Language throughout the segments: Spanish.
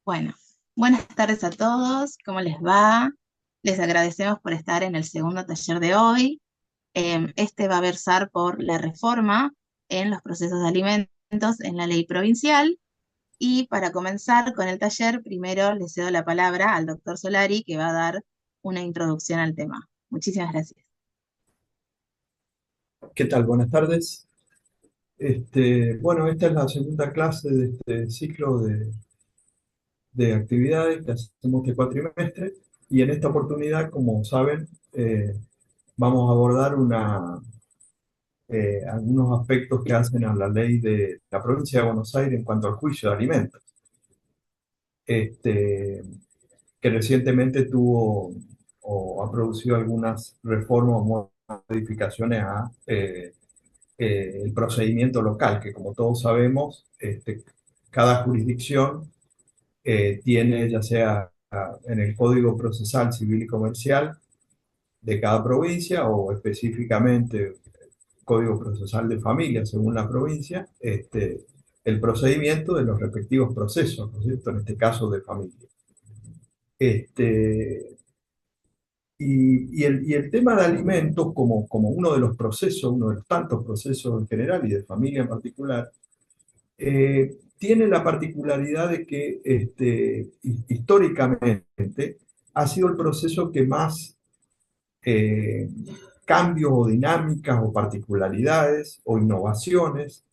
Bueno, buenas tardes a todos, ¿cómo les va? Les agradecemos por estar en el segundo taller de hoy. Este va a versar por la reforma en los procesos de alimentos en la ley provincial. Y para comenzar con el taller, primero le cedo la palabra al doctor Solari, que va a dar una introducción al tema. Muchísimas gracias. ¿Qué tal? Buenas tardes. Bueno, esta es la segunda clase de este ciclo de actividades que hacemos este cuatrimestre y en esta oportunidad, como saben, vamos a abordar algunos aspectos que hacen a la ley de la provincia de Buenos Aires en cuanto al juicio de alimentos, este, que recientemente tuvo o ha producido algunas reformas o modificaciones a el procedimiento local, que como todos sabemos, cada jurisdicción tiene, ya sea en el Código Procesal Civil y Comercial de cada provincia o específicamente Código Procesal de Familia, según la provincia, el procedimiento de los respectivos procesos, ¿no es cierto? En este caso de familia. Este, y el tema de alimentos como uno de los procesos, uno de los tantos procesos en general y de familia en particular, tiene la particularidad de que históricamente ha sido el proceso que más eh, cambios o dinámicas o particularidades o innovaciones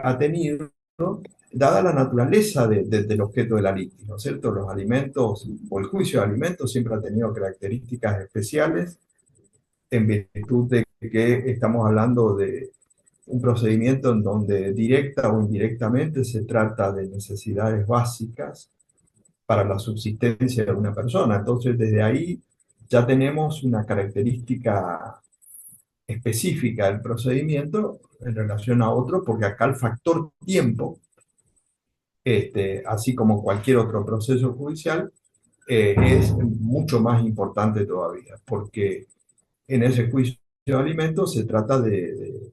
ha tenido, ¿no? Dada la naturaleza del objeto de la litis, ¿no es cierto? Los alimentos o el juicio de alimentos siempre ha tenido características especiales en virtud de que estamos hablando de un procedimiento en donde directa o indirectamente se trata de necesidades básicas para la subsistencia de una persona. Entonces, desde ahí ya tenemos una característica específica del procedimiento en relación a otro, porque acá el factor tiempo, así como cualquier otro proceso judicial, es mucho más importante todavía, porque en ese juicio de alimentos se trata de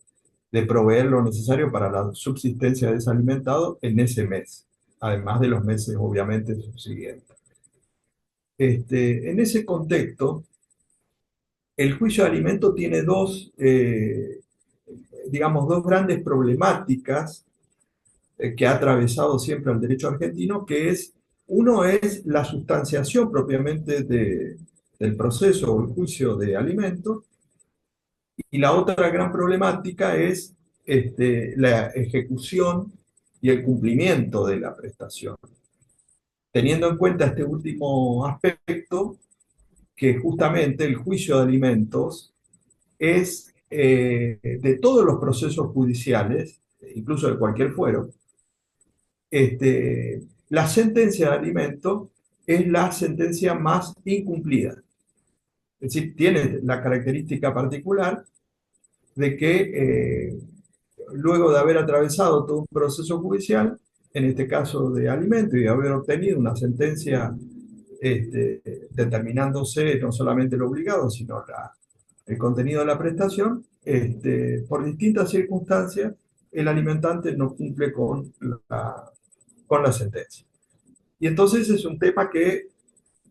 proveer lo necesario para la subsistencia de ese alimentado en ese mes, además de los meses obviamente subsiguientes. En ese contexto, el juicio de alimentos tiene digamos, dos grandes problemáticas que ha atravesado siempre el derecho argentino, que es, uno es la sustanciación propiamente del proceso o el juicio de alimentos, y la otra gran problemática es la ejecución y el cumplimiento de la prestación. Teniendo en cuenta este último aspecto, que justamente el juicio de alimentos es de todos los procesos judiciales, incluso de cualquier fuero, la sentencia de alimentos es la sentencia más incumplida. Es decir, tiene la característica particular de que luego de haber atravesado todo un proceso judicial, en este caso de alimento, y de haber obtenido una sentencia determinándose no solamente el obligado, sino el contenido de la prestación, por distintas circunstancias, el alimentante no cumple con la sentencia. Y entonces es un tema que,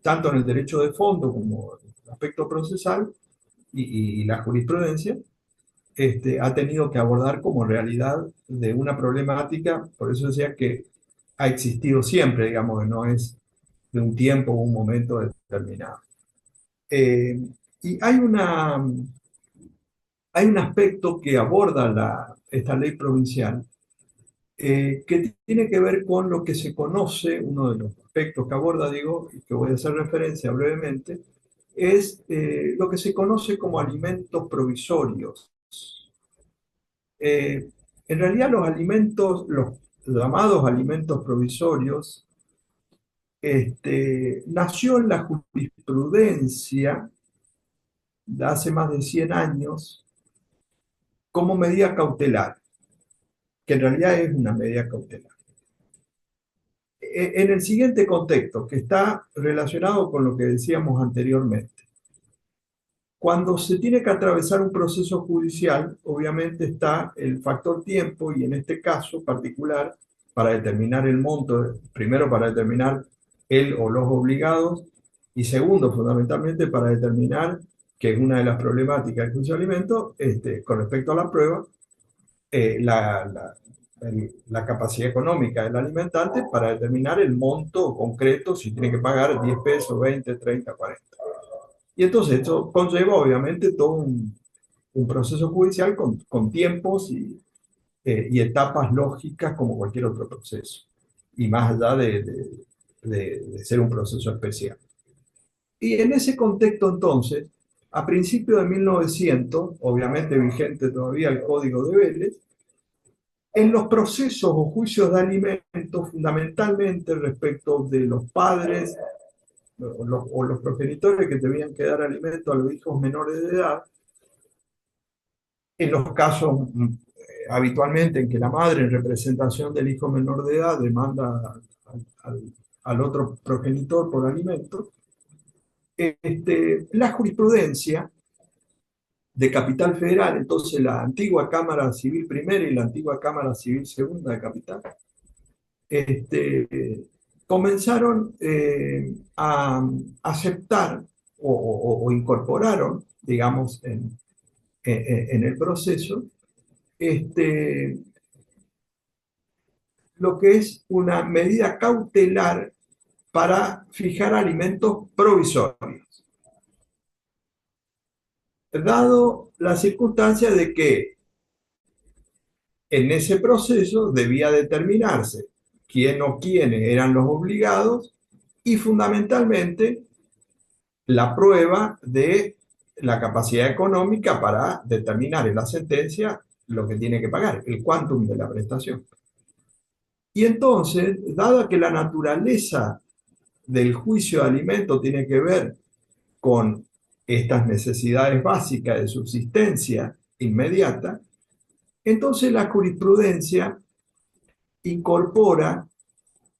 tanto en el derecho de fondo como en el aspecto procesal y la jurisprudencia, ha tenido que abordar como realidad de una problemática, por eso decía que ha existido siempre, digamos, que no es de un tiempo o un momento determinado. Eh, y hay un aspecto que aborda esta ley provincial que tiene que ver con lo que se conoce, uno de los aspectos que aborda, digo, y que voy a hacer referencia brevemente, es lo que se conoce como alimentos provisorios. Eh, en realidad los alimentos, los llamados alimentos provisorios, nació en la jurisprudencia de hace más de 100 años como medida cautelar, que en realidad es una medida cautelar. En el siguiente contexto, que está relacionado con lo que decíamos anteriormente. Cuando se tiene que atravesar un proceso judicial, obviamente está el factor tiempo y en este caso particular para determinar el monto, primero para determinar él o los obligados, y segundo, fundamentalmente, para determinar, que es una de las problemáticas del juicio de alimentos, con respecto a la prueba, la capacidad económica del alimentante para determinar el monto concreto, si tiene que pagar 10 pesos, 20, 30, 40. Y entonces esto conlleva obviamente todo un proceso judicial con tiempos y etapas lógicas como cualquier otro proceso, y más allá de ser un proceso especial. Y en ese contexto entonces, a principios de 1900, obviamente vigente todavía el Código de Vélez, en los procesos o juicios de alimentos, fundamentalmente respecto de los padres o los progenitores que debían que dar alimento a los hijos menores de edad, en los casos habitualmente en que la madre en representación del hijo menor de edad demanda al otro progenitor por alimento, la jurisprudencia de Capital Federal, entonces la antigua Cámara Civil Primera y la antigua Cámara Civil Segunda de Capital, comenzaron a aceptar o incorporaron, digamos, en el proceso, este, lo que es una medida cautelar para fijar alimentos provisorios, dado la circunstancia de que en ese proceso debía determinarse quién o quiénes eran los obligados y fundamentalmente la prueba de la capacidad económica para determinar en la sentencia lo que tiene que pagar, el quantum de la prestación. Y entonces, dada que la naturaleza del juicio de alimentos tiene que ver con estas necesidades básicas de subsistencia inmediata, entonces la jurisprudencia incorpora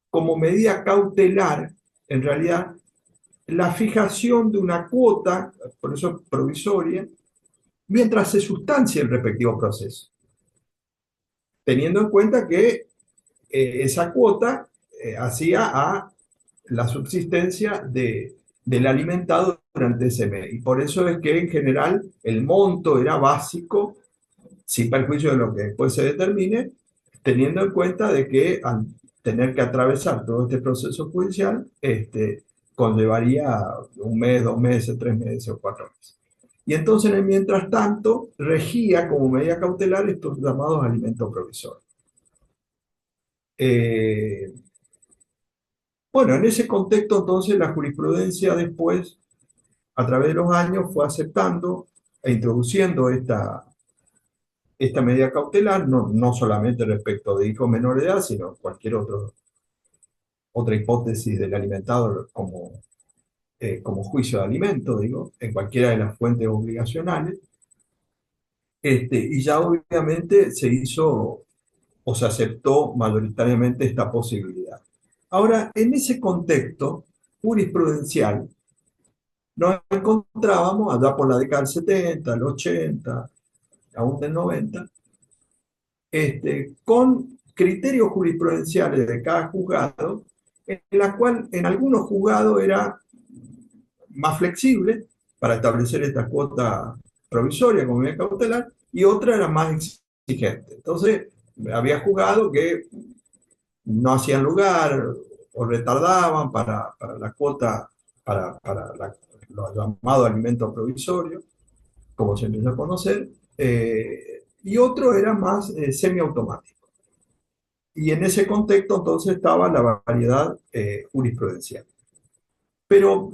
como medida cautelar, en realidad, la fijación de una cuota, por eso provisoria, mientras se sustancia el respectivo proceso, teniendo en cuenta que esa cuota hacía a la subsistencia del alimentado durante ese mes. Y por eso es que en general el monto era básico, sin perjuicio de lo que después se determine, teniendo en cuenta de que al tener que atravesar todo este proceso judicial, conllevaría un mes, 2 meses, 3 meses o 4 meses. Y entonces, mientras tanto, regía como medida cautelar estos llamados alimentos provisorios. Eh, bueno, en ese contexto, entonces, la jurisprudencia después, a través de los años, fue aceptando e introduciendo esta medida cautelar, no solamente respecto de hijos menores de edad, sino cualquier otra hipótesis del alimentado como juicio de alimento, digo, en cualquiera de las fuentes obligacionales. Y ya obviamente se hizo o se aceptó mayoritariamente esta posibilidad. Ahora, en ese contexto jurisprudencial, nos encontrábamos allá por la década del 70, el 80, aún del 90, con criterios jurisprudenciales de cada juzgado, en la cual en algunos juzgados era más flexible para establecer esta cuota provisoria como medida cautelar y otra era más exigente. Entonces, había juzgados que no hacían lugar o retardaban para la cuota, para los llamados alimentos provisorios, como se empieza a conocer, y otro era más semiautomático. Y en ese contexto entonces estaba la variedad jurisprudencial. Pero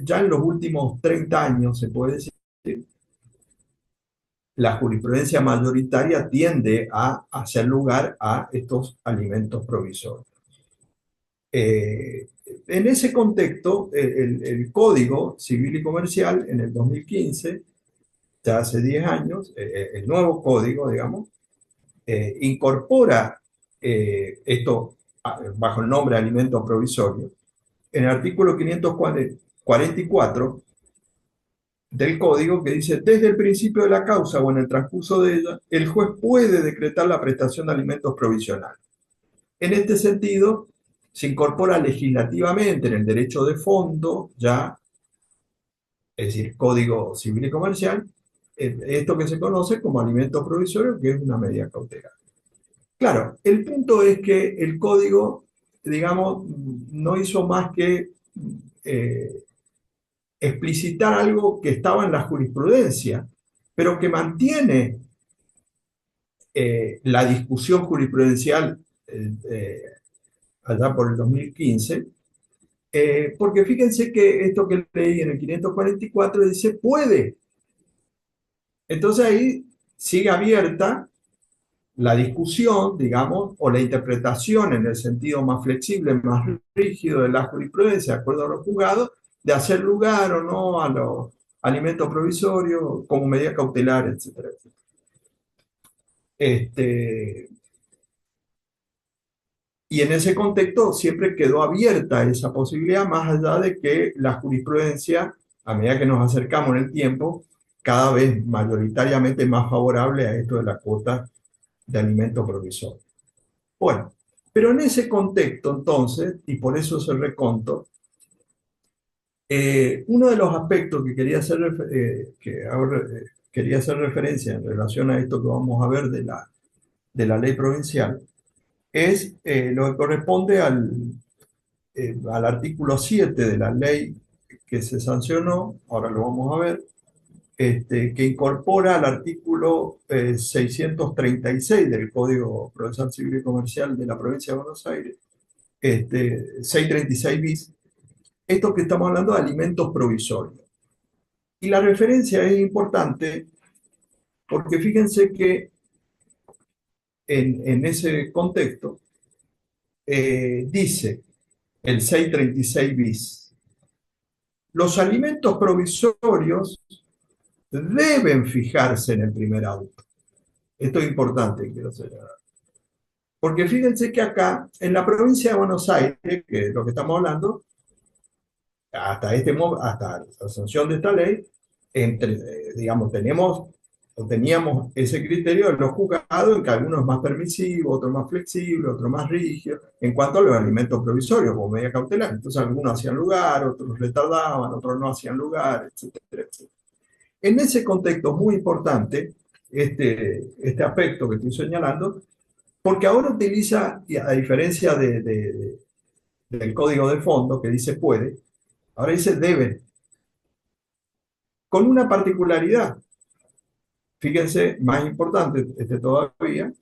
ya en los últimos 30 años, se puede decir, la jurisprudencia mayoritaria tiende a hacer lugar a estos alimentos provisorios. En ese contexto, el Código Civil y Comercial en el 2015, ya hace 10 años, el nuevo código, digamos, incorpora esto bajo el nombre de alimentos provisorios. En el artículo 544 del código, que dice: desde el principio de la causa o en el transcurso de ella, el juez puede decretar la prestación de alimentos provisionales. En este sentido, se incorpora legislativamente en el derecho de fondo, ya, es decir, Código Civil y Comercial, esto que se conoce como alimento provisorio, que es una medida cautelar. Claro, el punto es que el código, digamos, no hizo más que eh, explicitar algo que estaba en la jurisprudencia, pero que mantiene la discusión jurisprudencial allá por el 2015, porque fíjense que esto que leí en el 544 dice puede. Entonces ahí sigue abierta la discusión, digamos, o la interpretación en el sentido más flexible, más rígido de la jurisprudencia, de acuerdo a los juzgados, de hacer lugar o no a los alimentos provisorios como medida cautelar, etcétera, etcétera. Este, y en ese contexto siempre quedó abierta esa posibilidad, más allá de que la jurisprudencia, a medida que nos acercamos en el tiempo, cada vez mayoritariamente más favorable a esto de la cuota de alimento provisorio. Bueno, pero en ese contexto entonces, y por eso es el reconto, uno de los aspectos que quería hacer, quería hacer referencia en relación a esto que vamos a ver de la ley provincial es lo que corresponde al artículo 7 de la ley que se sancionó, ahora lo vamos a ver, que incorpora al artículo 636 del Código Procesal Civil y Comercial de la provincia de Buenos Aires, 636 bis, esto que estamos hablando de alimentos provisorios. Y la referencia es importante porque fíjense que en ese contexto dice el 636 bis, los alimentos provisorios deben fijarse en el primer auto. Esto es importante, quiero señalar. Porque fíjense que acá, en la provincia de Buenos Aires, que es lo que estamos hablando, hasta la sanción de esta ley, digamos, teníamos ese criterio en los juzgados, en que algunos es más permisivo, otros más flexible, otros más rígido, en cuanto a los alimentos provisorios, como medida cautelar. Entonces, algunos hacían lugar, otros retardaban, otros no hacían lugar, etcétera, etcétera. En ese contexto es muy importante este aspecto que estoy señalando, porque ahora utiliza, a diferencia del código de fondo que dice puede, ahora dice debe, con una particularidad. Fíjense, más importante todavía,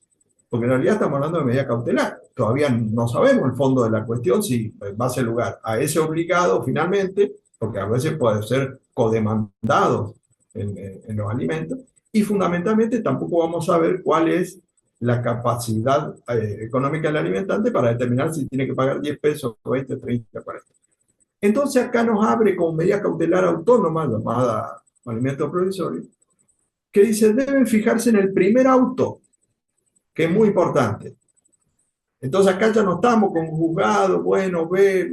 porque en realidad estamos hablando de medida cautelar. Todavía no sabemos el fondo de la cuestión si va a ser lugar a ese obligado finalmente, porque a veces puede ser codemandado en los alimentos, y fundamentalmente tampoco vamos a ver cuál es la capacidad económica del alimentante para determinar si tiene que pagar 10 pesos, 20, 30, 40. Entonces acá nos abre como medida cautelar autónoma, llamada alimento provisorio, que dice deben fijarse en el primer auto, que es muy importante. Entonces acá ya no estamos con juzgado, bueno, ve,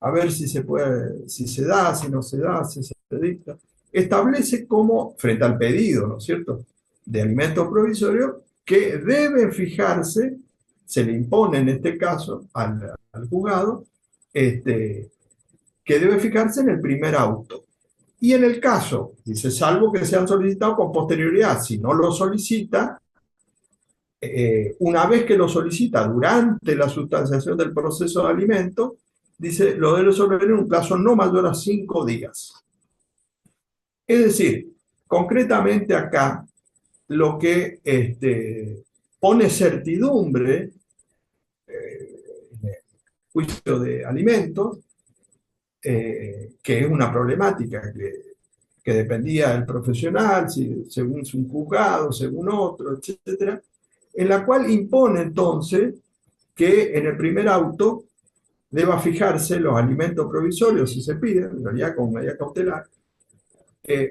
a ver si se puede, si se da, si no se da, si se dicta. Establece como, frente al pedido, ¿no es cierto?, de alimentos provisorios, que deben fijarse, se le impone en este caso al juzgado, que debe fijarse en el primer auto. Y en el caso, dice, salvo que sean solicitados con posterioridad, si no lo solicita, una vez que lo solicita durante la sustanciación del proceso de alimento, dice, lo debe resolver en un plazo no mayor a 5 días. Es decir, concretamente acá, lo que pone certidumbre en el juicio de alimentos, que es una problemática que dependía del profesional, según un juzgado, según otro, etcétera, en la cual impone entonces que en el primer auto deba fijarse los alimentos provisorios si se piden, en realidad con medida cautelar,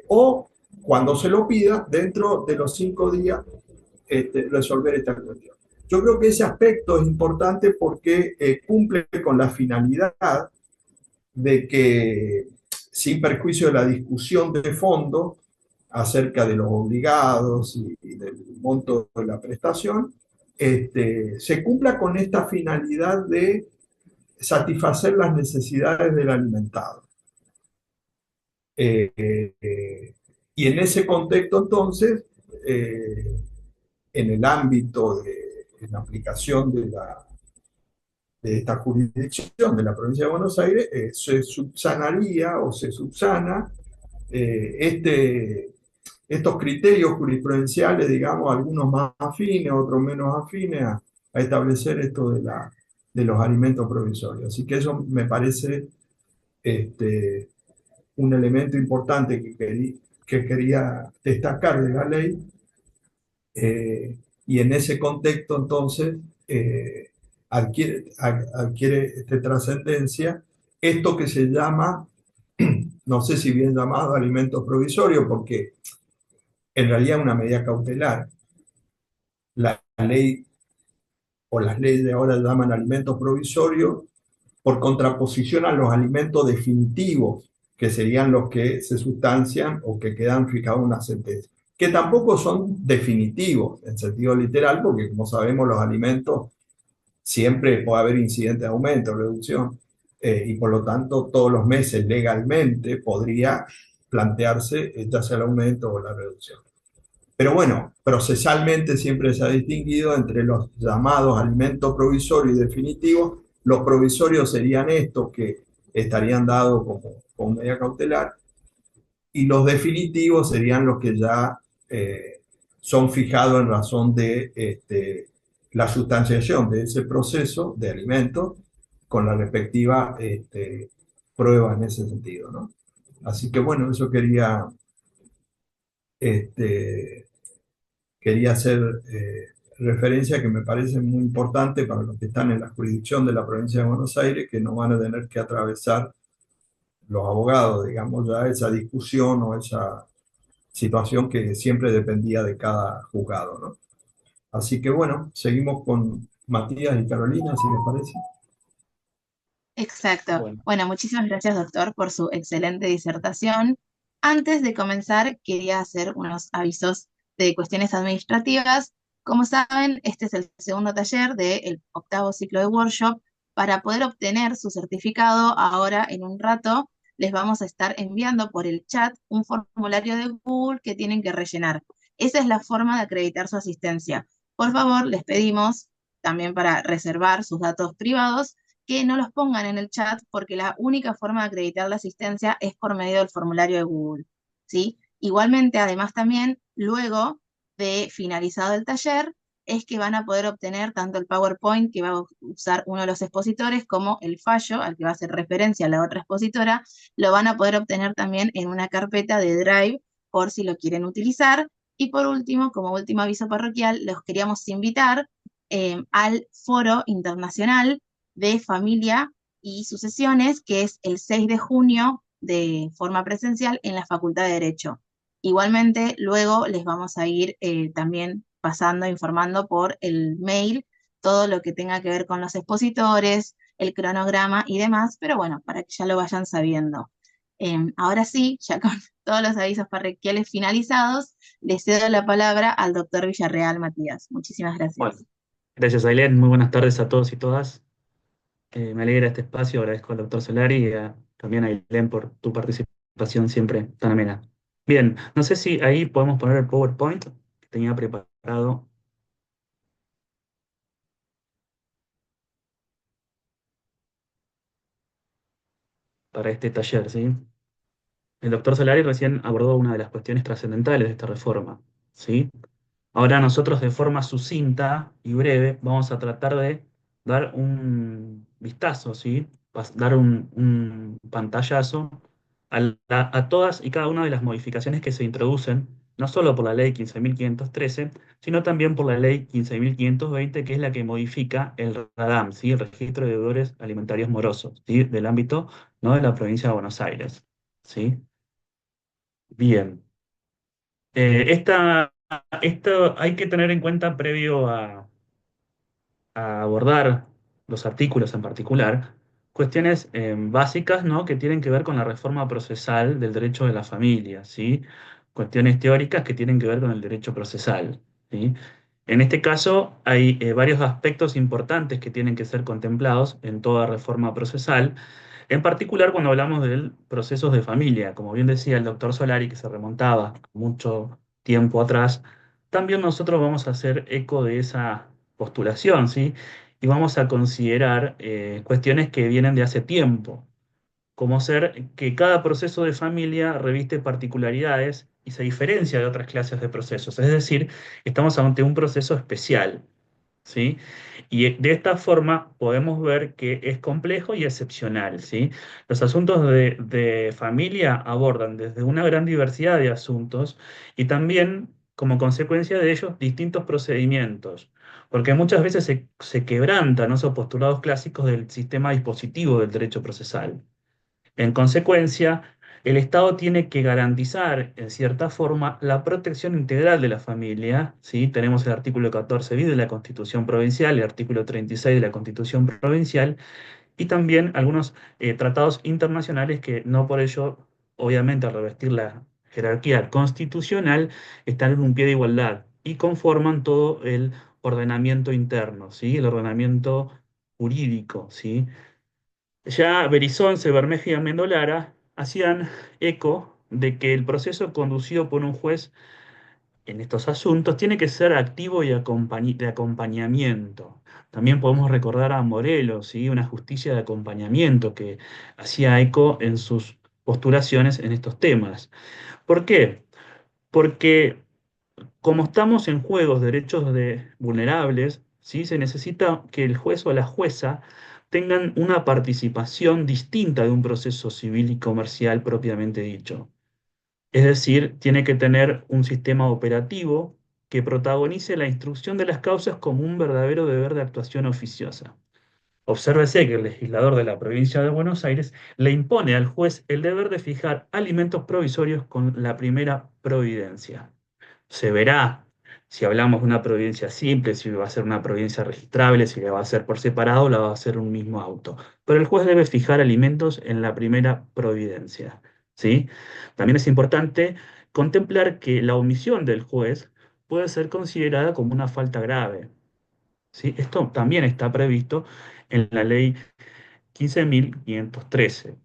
o cuando se lo pida, dentro de los 5 días, resolver esta cuestión. Yo creo que ese aspecto es importante porque cumple con la finalidad de que, sin perjuicio de la discusión de fondo acerca de los obligados y del monto de la prestación, se cumpla con esta finalidad de satisfacer las necesidades del alimentado. Eh, eh, y en ese contexto, entonces, eh, en el ámbito de en la aplicación de esta jurisdicción de la provincia de Buenos Aires, se subsanaría o se subsana estos criterios jurisprudenciales, digamos, algunos más afines, otros menos afines a establecer esto de los alimentos provisorios. Así que eso me parece este, un elemento importante que quería destacar de la ley, y en ese contexto entonces adquiere trascendencia esto que se llama, no sé si bien llamado alimentos provisorios, porque en realidad es una medida cautelar. La ley o las leyes de ahora llaman alimentos provisorios por contraposición a los alimentos definitivos, que serían los que se sustancian o que quedan fijados en una sentencia, que tampoco son definitivos en sentido literal, porque como sabemos los alimentos siempre puede haber incidentes de aumento, reducción, y por lo tanto todos los meses legalmente podría plantearse ya sea el aumento o la reducción. Pero bueno, procesalmente siempre se ha distinguido entre los llamados alimentos provisorios y definitivos. Los provisorios serían estos que estarían dados como medida cautelar, y los definitivos serían los que ya son fijados en razón de la sustanciación de ese proceso de alimentos con la respectiva prueba en ese sentido, ¿no? Así que bueno, eso este, quería hacer referencia, que me parece muy importante para los que están en la jurisdicción de la provincia de Buenos Aires, que no van a tener que atravesar los abogados, digamos, ya esa discusión o esa situación que siempre dependía de cada juzgado, ¿no? Así que bueno, seguimos con Matías y Carolina, si les parece. Exacto. Bueno, Bueno, muchísimas gracias, doctor, por su excelente disertación. Antes de comenzar, quería hacer unos avisos de cuestiones administrativas. Como saben, este es el segundo taller del octavo ciclo de workshop. Para poder obtener su certificado, ahora en un rato les vamos a estar enviando por el chat un formulario de Google que tienen que rellenar. Esa es la forma de acreditar su asistencia. Por favor, les pedimos también para reservar sus datos privados que no los pongan en el chat porque la única forma de acreditar la asistencia es por medio del formulario de Google, ¿sí? Igualmente, además también, luego de finalizado el taller, es que van a poder obtener tanto el PowerPoint que va a usar uno de los expositores como el fallo al que va a hacer referencia la otra expositora, lo van a poder obtener también en una carpeta de Drive por si lo quieren utilizar. Y por último, como último aviso parroquial, los queríamos invitar al Foro Internacional de Familia y Sucesiones, que es el 6 de junio de forma presencial en la Facultad de Derecho. Igualmente, luego les vamos a ir también pasando, informando por el mail todo lo que tenga que ver con los expositores, el cronograma y demás, pero bueno, para que ya lo vayan sabiendo. Ahora sí, ya con todos los avisos parroquiales finalizados, le cedo la palabra al doctor Villarreal Matías. Muchísimas bueno, gracias. gracias Ailén, muy buenas tardes a todos y todas. Me alegra este espacio, agradezco al doctor Solari y también a Ailén por tu participación siempre tan amena. Bien, no sé si ahí podemos poner el PowerPoint que tenía preparado para este taller, ¿sí? El doctor Solari recién abordó una de las cuestiones trascendentales de esta reforma, ¿sí? Ahora nosotros de forma sucinta y breve vamos a tratar de dar un vistazo, ¿sí? Dar un pantallazo a todas y cada una de las modificaciones que se introducen, no solo por la ley 15.513, sino también por la ley 15.520, que es la que modifica el RADAM, ¿sí? El Registro de Deudores Alimentarios Morosos, ¿sí? Del ámbito, ¿no? De la provincia de Buenos Aires, ¿sí? Bien. Esto hay que tener en cuenta previo a abordar los artículos en particular, cuestiones básicas, ¿no? Que tienen que ver con la reforma procesal del derecho de la familia, ¿sí? Cuestiones teóricas que tienen que ver con el derecho procesal, ¿sí? En este caso, hay varios aspectos importantes que tienen que ser contemplados en toda reforma procesal, en particular cuando hablamos de procesos de familia. Como bien decía el doctor Solari, que se remontaba mucho tiempo atrás, también nosotros vamos a hacer eco de esa postulación, ¿sí? Y vamos a considerar cuestiones que vienen de hace tiempo, como ser que cada proceso de familia reviste particularidades y se diferencia de otras clases de procesos. Es decir, estamos ante un proceso especial, ¿sí? Y de esta forma podemos ver que es complejo y excepcional, ¿sí? Los asuntos de familia abordan desde una gran diversidad de asuntos y también, como consecuencia de ellos, distintos procedimientos, porque muchas veces se quebrantan esos postulados clásicos del sistema dispositivo del derecho procesal. En consecuencia, el Estado tiene que garantizar, en cierta forma, la protección integral de la familia, ¿sí? Tenemos el artículo 14 bis de la Constitución Provincial, el artículo 36 de la Constitución Provincial, y también algunos tratados internacionales que no por ello, obviamente, al revestir la jerarquía constitucional, están en un pie de igualdad y conforman todo el ordenamiento interno, ¿sí? El ordenamiento jurídico, ¿sí? Ya Berizonce, Bermeja y Amendolara hacían eco de que el proceso conducido por un juez en estos asuntos tiene que ser activo y de acompañamiento. También podemos recordar a Morelos, ¿sí? Una justicia de acompañamiento que hacía eco en sus postulaciones en estos temas. ¿Por qué? Porque como estamos en juegos de derechos vulnerables, ¿sí? Se necesita que el juez o la jueza tengan una participación distinta de un proceso civil y comercial propiamente dicho. Es decir, tiene que tener un sistema operativo que protagonice la instrucción de las causas como un verdadero deber de actuación oficiosa. Obsérvese que el legislador de la provincia de Buenos Aires le impone al juez el deber de fijar alimentos provisorios con la primera providencia. Se verá si hablamos de una providencia simple, si va a ser una providencia registrable, si la va a hacer por separado o la va a hacer un mismo auto. Pero el juez debe fijar alimentos en la primera providencia, ¿sí? También es importante contemplar que la omisión del juez puede ser considerada como una falta grave, ¿sí? Esto también está previsto en la ley 15.513.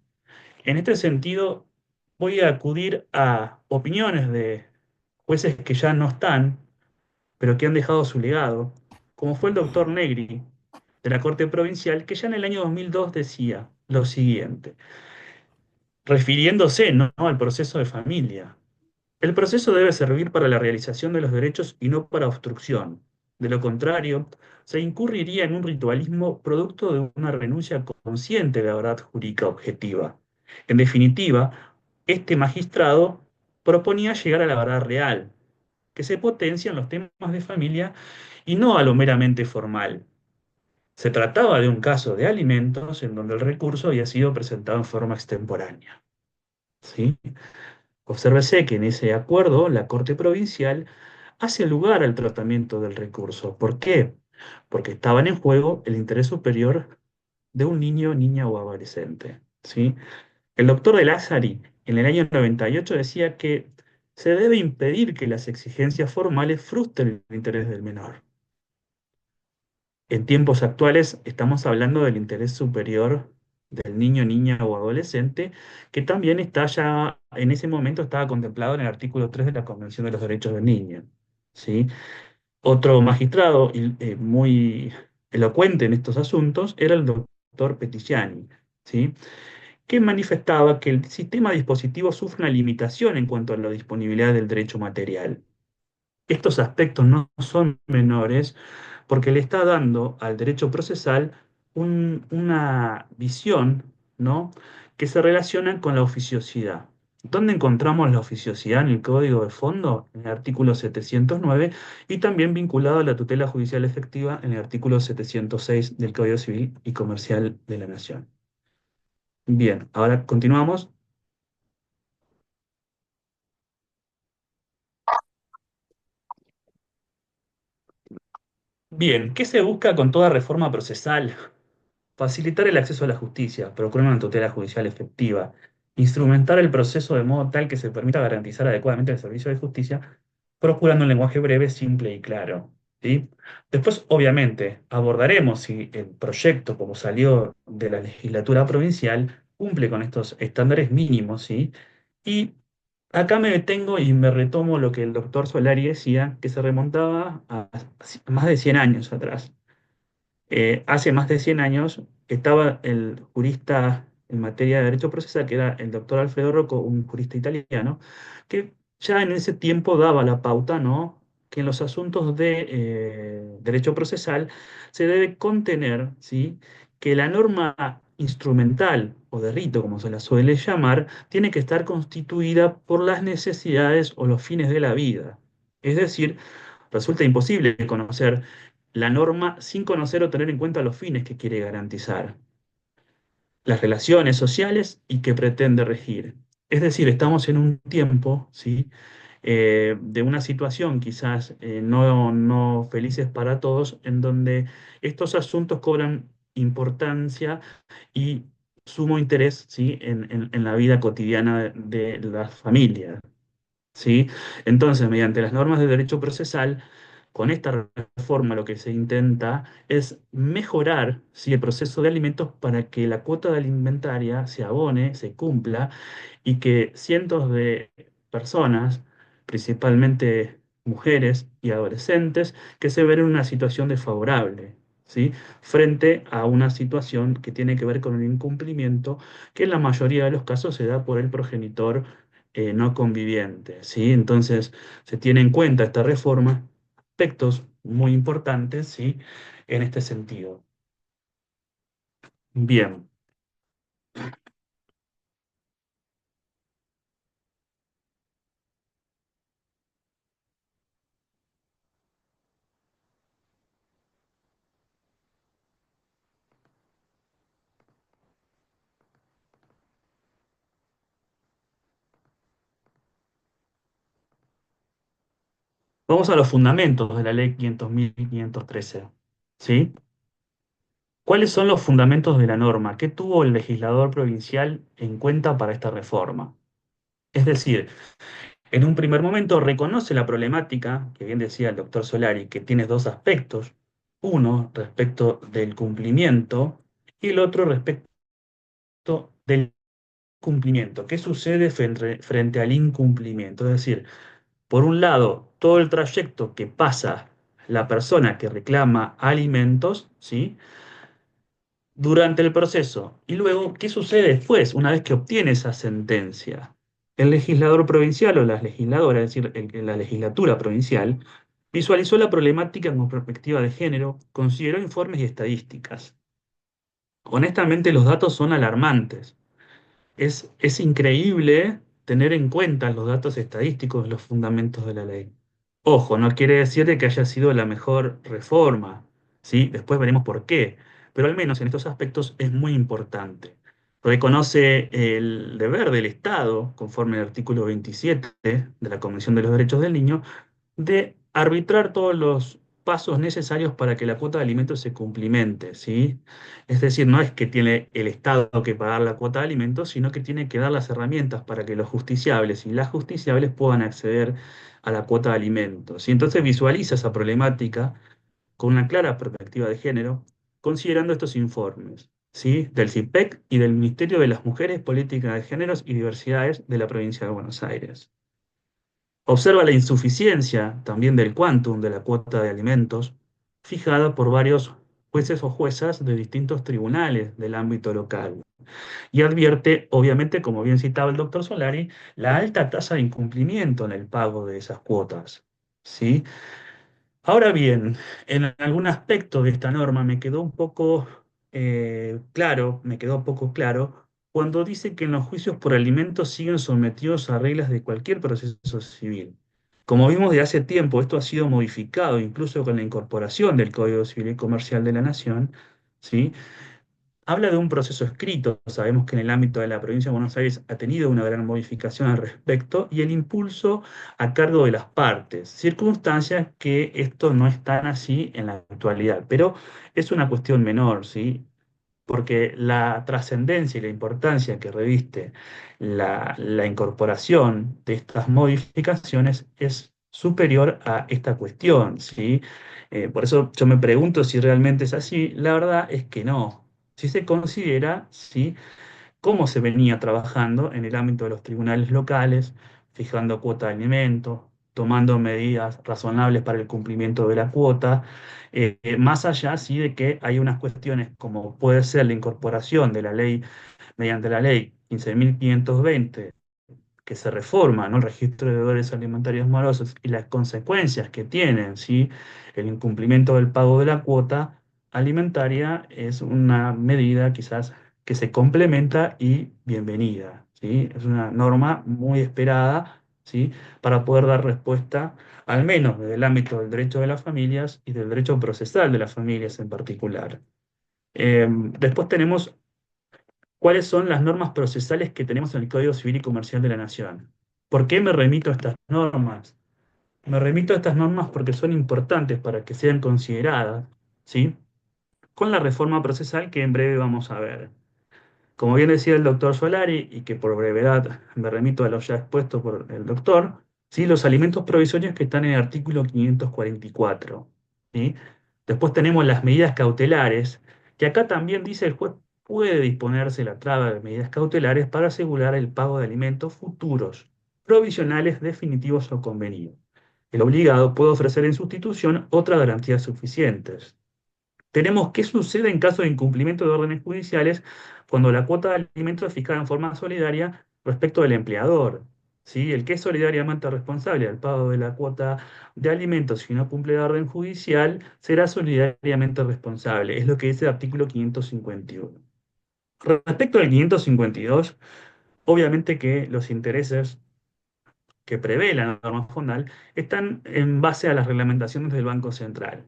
En este sentido, voy a acudir a opiniones de jueces que ya no están, pero que han dejado su legado, como fue el doctor Negri de la Corte Provincial, que ya en el año 2002 decía lo siguiente, refiriéndose, ¿no?, al proceso de familia. El proceso debe servir para la realización de los derechos y no para obstrucción. De lo contrario, se incurriría en un ritualismo producto de una renuncia consciente de la verdad jurídica objetiva. En definitiva, este magistrado proponía llegar a la verdad real, que se potencia en los temas de familia y no a lo meramente formal. Se trataba de un caso de alimentos en donde el recurso había sido presentado en forma extemporánea, ¿sí? Obsérvese que en ese acuerdo la Corte Provincial hace lugar al tratamiento del recurso. ¿Por qué? Porque estaban en juego el interés superior de un niño, niña o adolescente, ¿sí? El doctor de Lázari en el año 98 decía que se debe impedir que las exigencias formales frustren el interés del menor. En tiempos actuales estamos hablando del interés superior del niño, niña o adolescente, que también está ya, en ese momento estaba contemplado en el artículo 3 de la Convención de los Derechos del Niño, ¿sí? Otro magistrado muy elocuente en estos asuntos era el doctor Petitiani, ¿sí?, que manifestaba que el sistema dispositivo sufre una limitación en cuanto a la disponibilidad del derecho material. Estos aspectos no son menores porque le está dando al derecho procesal una visión, ¿no?, que se relaciona con la oficiosidad. ¿Dónde encontramos la oficiosidad en el Código de Fondo? En el artículo 709 y también vinculado a la tutela judicial efectiva en el artículo 706 del Código Civil y Comercial de la Nación. Bien, ahora continuamos. Bien, ¿qué se busca con toda reforma procesal? Facilitar el acceso a la justicia, procurar una tutela judicial efectiva, instrumentar el proceso de modo tal que se permita garantizar adecuadamente el servicio de justicia, procurando un lenguaje breve, simple y claro. ¿sí? Después, obviamente, abordaremos si el proyecto, como salió de la legislatura provincial, cumple con estos estándares mínimos, ¿sí? Y acá me detengo y me retomo lo que el doctor Solari decía, que se remontaba a más de 100 años atrás. Hace más de 100 años estaba el jurista en materia de derecho procesal, que era el doctor Alfredo Rocco, un jurista italiano, que ya en ese tiempo daba la pauta, ¿no? Que en los asuntos de derecho procesal se debe contener, ¿sí? Que la norma instrumental o de rito, como se la suele llamar, tiene que estar constituida por las necesidades o los fines de la vida. Es decir, resulta imposible conocer la norma sin conocer o tener en cuenta los fines que quiere garantizar, las relaciones sociales y que pretende regir. Es decir, estamos en un tiempo, ¿sí? De una situación quizás no felices para todos, en donde estos asuntos cobran importancia y sumo interés, ¿sí? En la vida cotidiana de las familias. ¿Sí? Entonces, mediante las normas de derecho procesal, con esta reforma lo que se intenta es mejorar, ¿sí? El proceso de alimentos para que la cuota de alimentaria se abone, se cumpla y que cientos de personas, principalmente mujeres y adolescentes, que se ven en una situación desfavorable, ¿sí? Frente a una situación que tiene que ver con el incumplimiento, que en la mayoría de los casos se da por el progenitor no conviviente, ¿sí? Entonces, se tiene en cuenta esta reforma aspectos muy importantes, ¿sí? En este sentido. Bien, vamos a los fundamentos de la ley 500.513, ¿sí? ¿Cuáles son los fundamentos de la norma? ¿Qué tuvo el legislador provincial en cuenta para esta reforma? Es decir, en un primer momento reconoce la problemática, que bien decía el doctor Solari, que tiene dos aspectos. Uno respecto del cumplimiento y el otro respecto del cumplimiento. ¿Qué sucede frente al incumplimiento? Es decir, por un lado, todo el trayecto que pasa la persona que reclama alimentos, ¿sí? Durante el proceso. Y luego, ¿qué sucede después, una vez que obtiene esa sentencia? El legislador provincial o la legisladora, es decir, la legislatura provincial, visualizó la problemática con perspectiva de género, consideró informes y estadísticas. Honestamente, los datos son alarmantes. Es increíble tener en cuenta los datos estadísticos, los fundamentos de la ley. Ojo, no quiere decir de que haya sido la mejor reforma, ¿sí? Después veremos por qué, pero al menos en estos aspectos es muy importante. Reconoce el deber del Estado, conforme al artículo 27 de la Convención de los Derechos del Niño, de arbitrar todos los pasos necesarios para que la cuota de alimentos se cumplimente, ¿sí? Es decir, no es que tiene el Estado que pagar la cuota de alimentos, sino que tiene que dar las herramientas para que los justiciables y las justiciables puedan acceder a la cuota de alimentos. Y entonces visualiza esa problemática con una clara perspectiva de género, considerando estos informes, ¿sí? Del CIPEC y del Ministerio de las Mujeres, Políticas de Géneros y Diversidades de la provincia de Buenos Aires. Observa la insuficiencia también del quantum de la cuota de alimentos, fijada por varios jueces o juezas de distintos tribunales del ámbito local. Y advierte, obviamente, como bien citaba el doctor Solari, la alta tasa de incumplimiento en el pago de esas cuotas. ¿Sí? Ahora bien, en algún aspecto de esta norma me quedó un poco claro, me quedó poco claro, cuando dice que en los juicios por alimentos siguen sometidos a reglas de cualquier proceso civil. Como vimos de hace tiempo, esto ha sido modificado incluso con la incorporación del Código Civil y Comercial de la Nación, ¿sí? Habla de un proceso escrito. Sabemos que en el ámbito de la provincia de Buenos Aires ha tenido una gran modificación al respecto y el impulso a cargo de las partes. Circunstancias que esto no es tan así en la actualidad, pero es una cuestión menor, ¿sí? Porque la trascendencia y la importancia que reviste la incorporación de estas modificaciones es superior a esta cuestión, ¿sí? Por eso yo me pregunto si realmente es así. La verdad es que no. Si se considera, ¿sí?, cómo se venía trabajando en el ámbito de los tribunales locales, fijando cuota de alimentos, tomando medidas razonables para el cumplimiento de la cuota, más allá, sí, de que hay unas cuestiones como puede ser la incorporación de la ley, mediante la ley 15.520, que se reforma, ¿no?, el registro de deudores alimentarios morosos y las consecuencias que tienen, ¿sí?, el incumplimiento del pago de la cuota alimentaria, es una medida quizás que se complementa y bienvenida, ¿sí? Es una norma muy esperada, ¿sí?, para poder dar respuesta, al menos desde el ámbito del derecho de las familias y del derecho procesal de las familias en particular. Después tenemos cuáles son las normas procesales que tenemos en el Código Civil y Comercial de la Nación. ¿Por qué me remito a estas normas? Me remito a estas normas porque son importantes para que sean consideradas, ¿sí?, con la reforma procesal que en breve vamos a ver. Como bien decía el doctor Solari, y que por brevedad me remito a lo ya expuesto por el doctor, ¿sí?, los alimentos provisorios que están en el artículo 544, ¿sí? Después tenemos las medidas cautelares, que acá también dice el juez puede disponerse la traba de medidas cautelares para asegurar el pago de alimentos futuros, provisionales, definitivos o convenidos. El obligado puede ofrecer en sustitución otras garantías suficientes. Tenemos qué sucede en caso de incumplimiento de órdenes judiciales cuando la cuota de alimentos es fijada en forma solidaria respecto del empleador. ¿Sí? El que es solidariamente responsable del pago de la cuota de alimentos si no cumple la orden judicial será solidariamente responsable. Es lo que dice el artículo 551. Respecto al 552, obviamente que los intereses que prevé la norma fondal están en base a las reglamentaciones del Banco Central.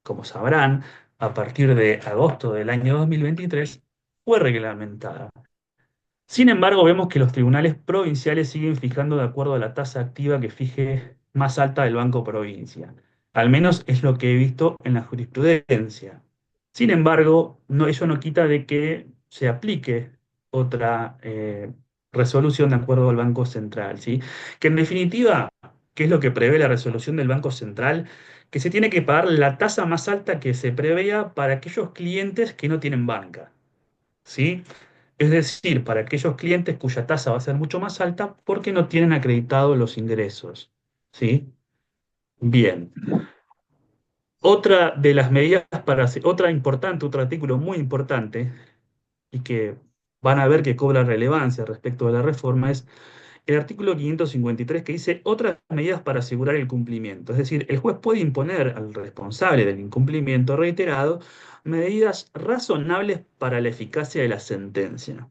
Como sabrán, a partir de agosto del año 2023 fue reglamentada. Sin embargo, vemos que los tribunales provinciales siguen fijando de acuerdo a la tasa activa que fije más alta del Banco Provincia. Al menos es lo que he visto en la jurisprudencia. Sin embargo, eso no quita de que se aplique otra resolución de acuerdo al Banco Central, ¿sí? Que en definitiva, ¿qué es lo que prevé la resolución del Banco Central? Que se tiene que pagar la tasa más alta que se prevea para aquellos clientes que no tienen banca, ¿sí? Es decir, para aquellos clientes cuya tasa va a ser mucho más alta porque no tienen acreditados los ingresos, ¿sí? Bien. Otra de las medidas otra importante, otro artículo muy importante y que van a ver que cobra relevancia respecto a la reforma es el artículo 553, que dice otras medidas para asegurar el cumplimiento. Es decir, el juez puede imponer al responsable del incumplimiento reiterado medidas razonables para la eficacia de la sentencia.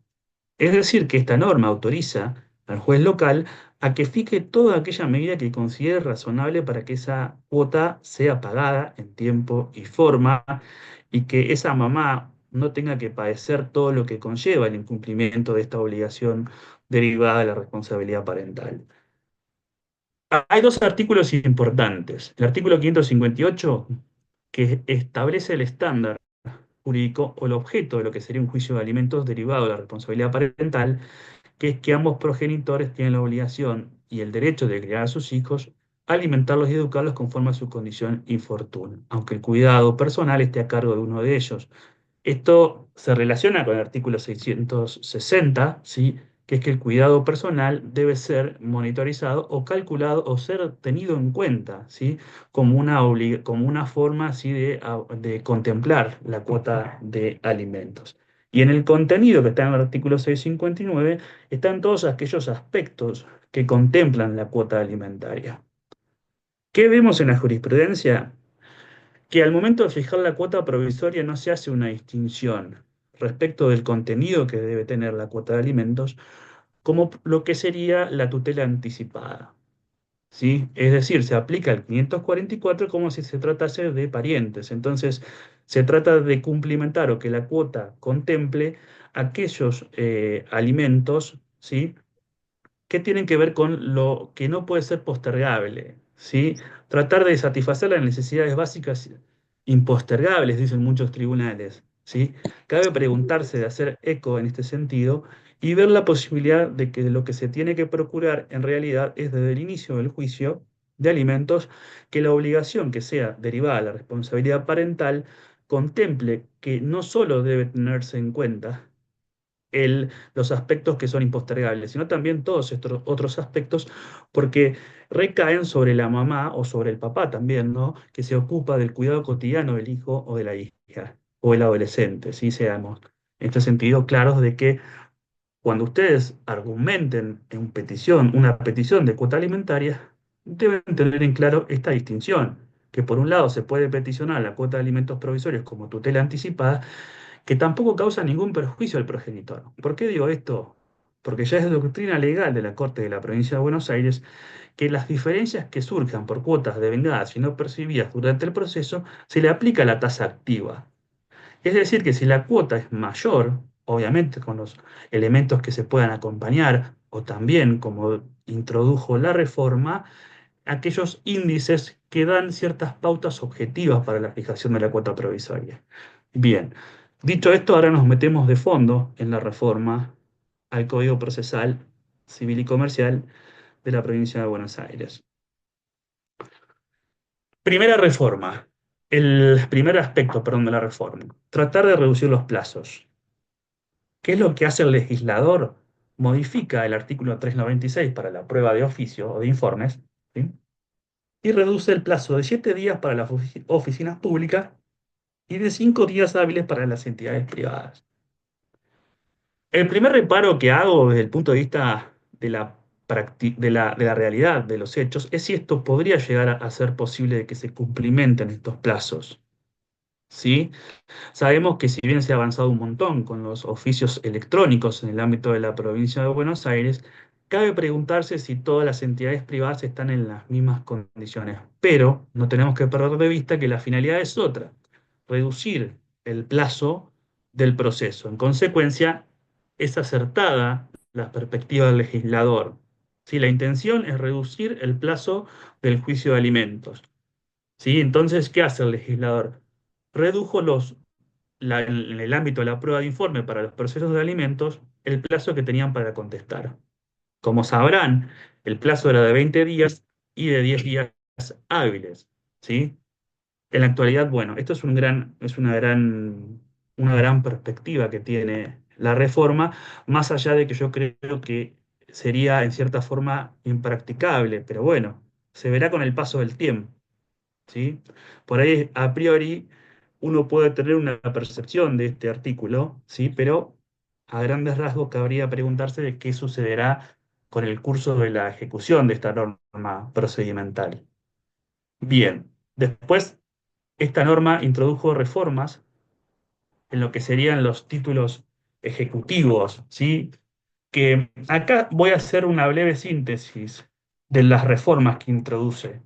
Es decir, que esta norma autoriza al juez local a que fije toda aquella medida que considere razonable para que esa cuota sea pagada en tiempo y forma y que esa mamá no tenga que padecer todo lo que conlleva el incumplimiento de esta obligación derivada de la responsabilidad parental. Hay dos artículos importantes. El artículo 558, que establece el estándar jurídico o el objeto de lo que sería un juicio de alimentos derivado de la responsabilidad parental, que es que ambos progenitores tienen la obligación y el derecho de criar a sus hijos, alimentarlos y educarlos conforme a su condición y fortuna, aunque el cuidado personal esté a cargo de uno de ellos. Esto se relaciona con el artículo 660, ¿sí?, que es que el cuidado personal debe ser monitorizado o calculado o ser tenido en cuenta, ¿sí?, como una forma, ¿sí?, de contemplar la cuota de alimentos. Y en el contenido que está en el artículo 659 están todos aquellos aspectos que contemplan la cuota alimentaria. ¿Qué vemos en la jurisprudencia? Que al momento de fijar la cuota provisoria no se hace una distinción respecto del contenido que debe tener la cuota de alimentos, como lo que sería la tutela anticipada, ¿sí? Es decir, se aplica el 544 como si se tratase de parientes. Entonces, se trata de cumplimentar o que la cuota contemple aquellos alimentos, ¿sí?, que tienen que ver con lo que no puede ser postergable, ¿sí? Tratar de satisfacer las necesidades básicas impostergables, dicen muchos tribunales, ¿sí? Cabe preguntarse de hacer eco en este sentido y ver la posibilidad de que lo que se tiene que procurar en realidad es desde el inicio del juicio de alimentos, que la obligación que sea derivada de la responsabilidad parental contemple que no solo debe tenerse en cuenta los aspectos que son impostergables, sino también todos estos otros aspectos, porque recaen sobre la mamá o sobre el papá también, ¿no? Que se ocupa del cuidado cotidiano del hijo o de la hija o el adolescente, ¿sí? Seamos en este sentido claros de que cuando ustedes argumenten en petición, una petición de cuota alimentaria, deben tener en claro esta distinción, que por un lado se puede peticionar la cuota de alimentos provisorios como tutela anticipada, que tampoco causa ningún perjuicio al progenitor. ¿Por qué digo esto? Porque ya es doctrina legal de la Corte de la Provincia de Buenos Aires que las diferencias que surjan por cuotas devengadas y no percibidas durante el proceso se le aplica la tasa activa. Es decir, que si la cuota es mayor, obviamente con los elementos que se puedan acompañar, o también, como introdujo la reforma, aquellos índices que dan ciertas pautas objetivas para la fijación de la cuota provisoria. Bien, dicho esto, ahora nos metemos de fondo en la reforma al Código Procesal Civil y Comercial de la provincia de Buenos Aires. Primera reforma. El primer aspecto, perdón, de la reforma. Tratar de reducir los plazos. ¿Qué es lo que hace el legislador? Modifica el artículo 396 para la prueba de oficio o de informes, ¿sí? Y reduce el plazo de 7 días para las oficinas públicas y de 5 días hábiles para las entidades privadas. El primer reparo que hago desde el punto de vista de la realidad de los hechos es si esto podría llegar a ser posible de que se cumplimenten estos plazos. ¿Sí? Sabemos que si bien se ha avanzado un montón con los oficios electrónicos en el ámbito de la provincia de Buenos Aires, cabe preguntarse si todas las entidades privadas están en las mismas condiciones. Pero no tenemos que perder de vista que la finalidad es otra, reducir el plazo del proceso. En consecuencia, es acertada la perspectiva del legislador. Si la intención es reducir el plazo del juicio de alimentos. ¿Sí? Entonces, ¿qué hace el legislador? Redujo en el ámbito de la prueba de informe para los procesos de alimentos el plazo que tenían para contestar. Como sabrán, el plazo era de 20 días y de 10 días hábiles. ¿Sí? En la actualidad, bueno, esto es una gran perspectiva que tiene la reforma, más allá de que yo creo que sería en cierta forma impracticable, pero bueno, se verá con el paso del tiempo. ¿Sí? Por ahí, a priori, uno puede tener una percepción de este artículo, ¿sí? Pero a grandes rasgos cabría preguntarse de qué sucederá con el curso de la ejecución de esta norma procedimental. Bien, después esta norma introdujo reformas en lo que serían los títulos ejecutivos, ¿sí? Que acá voy a hacer una breve síntesis de las reformas que introduce.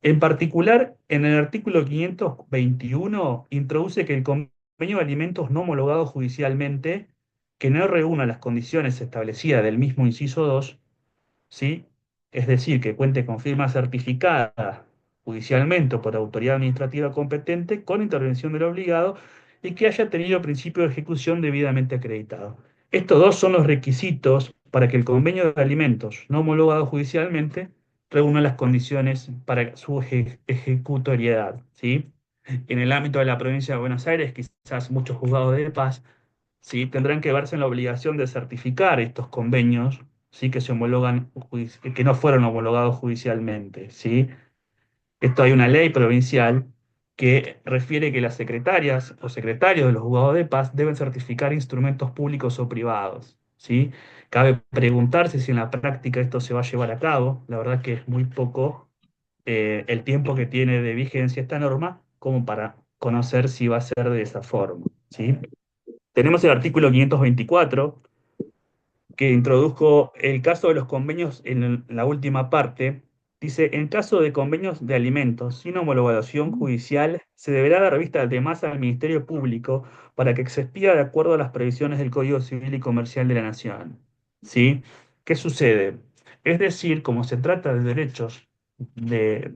En particular, en el artículo 521 introduce que el convenio de alimentos no homologado judicialmente, que no reúna las condiciones establecidas del mismo inciso 2, ¿sí? Es decir, que cuente con firma certificada judicialmente o por autoridad administrativa competente con intervención del obligado y que haya tenido principio de ejecución debidamente acreditado. Estos dos son los requisitos para que el convenio de alimentos no homologado judicialmente reúna las condiciones para su ejecutoriedad, ¿sí? En el ámbito de la provincia de Buenos Aires, quizás muchos juzgados de paz, ¿sí? Tendrán que verse en la obligación de certificar estos convenios, ¿sí? Que se homologan, que no fueron homologados judicialmente, ¿sí? Esto hay una ley provincial que refiere que las secretarias o secretarios de los juzgados de paz deben certificar instrumentos públicos o privados, ¿sí? Cabe preguntarse si en la práctica esto se va a llevar a cabo. La verdad que es muy poco el tiempo que tiene de vigencia esta norma como para conocer si va a ser de esa forma, ¿sí? Tenemos el artículo 524 que introdujo el caso de los convenios en la última parte. Dice, en caso de convenios de alimentos sin homologación judicial, se deberá dar vista además al Ministerio Público para que se expida de acuerdo a las previsiones del Código Civil y Comercial de la Nación. ¿Sí? ¿Qué sucede? Es decir, como se trata de derechos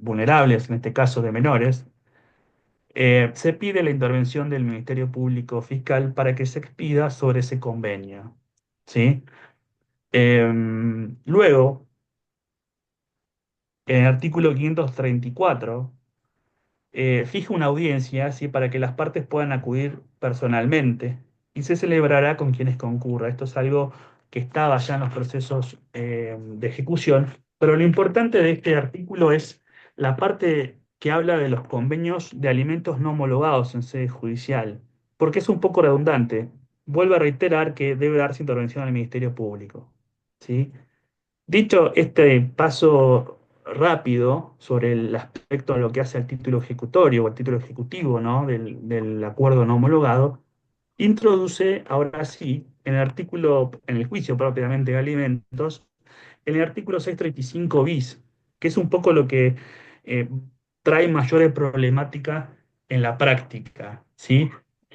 vulnerables, en este caso de menores, se pide la intervención del Ministerio Público Fiscal para que se expida sobre ese convenio. ¿Sí? Luego, en el artículo 534, fija una audiencia, ¿sí? Para que las partes puedan acudir personalmente y se celebrará con quienes concurra. Esto es algo que estaba ya en los procesos de ejecución, pero lo importante de este artículo es la parte que habla de los convenios de alimentos no homologados en sede judicial, porque es un poco redundante. Vuelvo a reiterar que debe darse intervención al Ministerio Público, ¿sí? Dicho este paso rápido sobre el aspecto de lo que hace al título ejecutorio o al título ejecutivo, ¿no? del acuerdo no homologado, introduce ahora sí en el artículo, en el juicio propiamente de alimentos, en el artículo 635 bis, que es un poco lo que eh, trae mayores problemática en la práctica, ¿sí?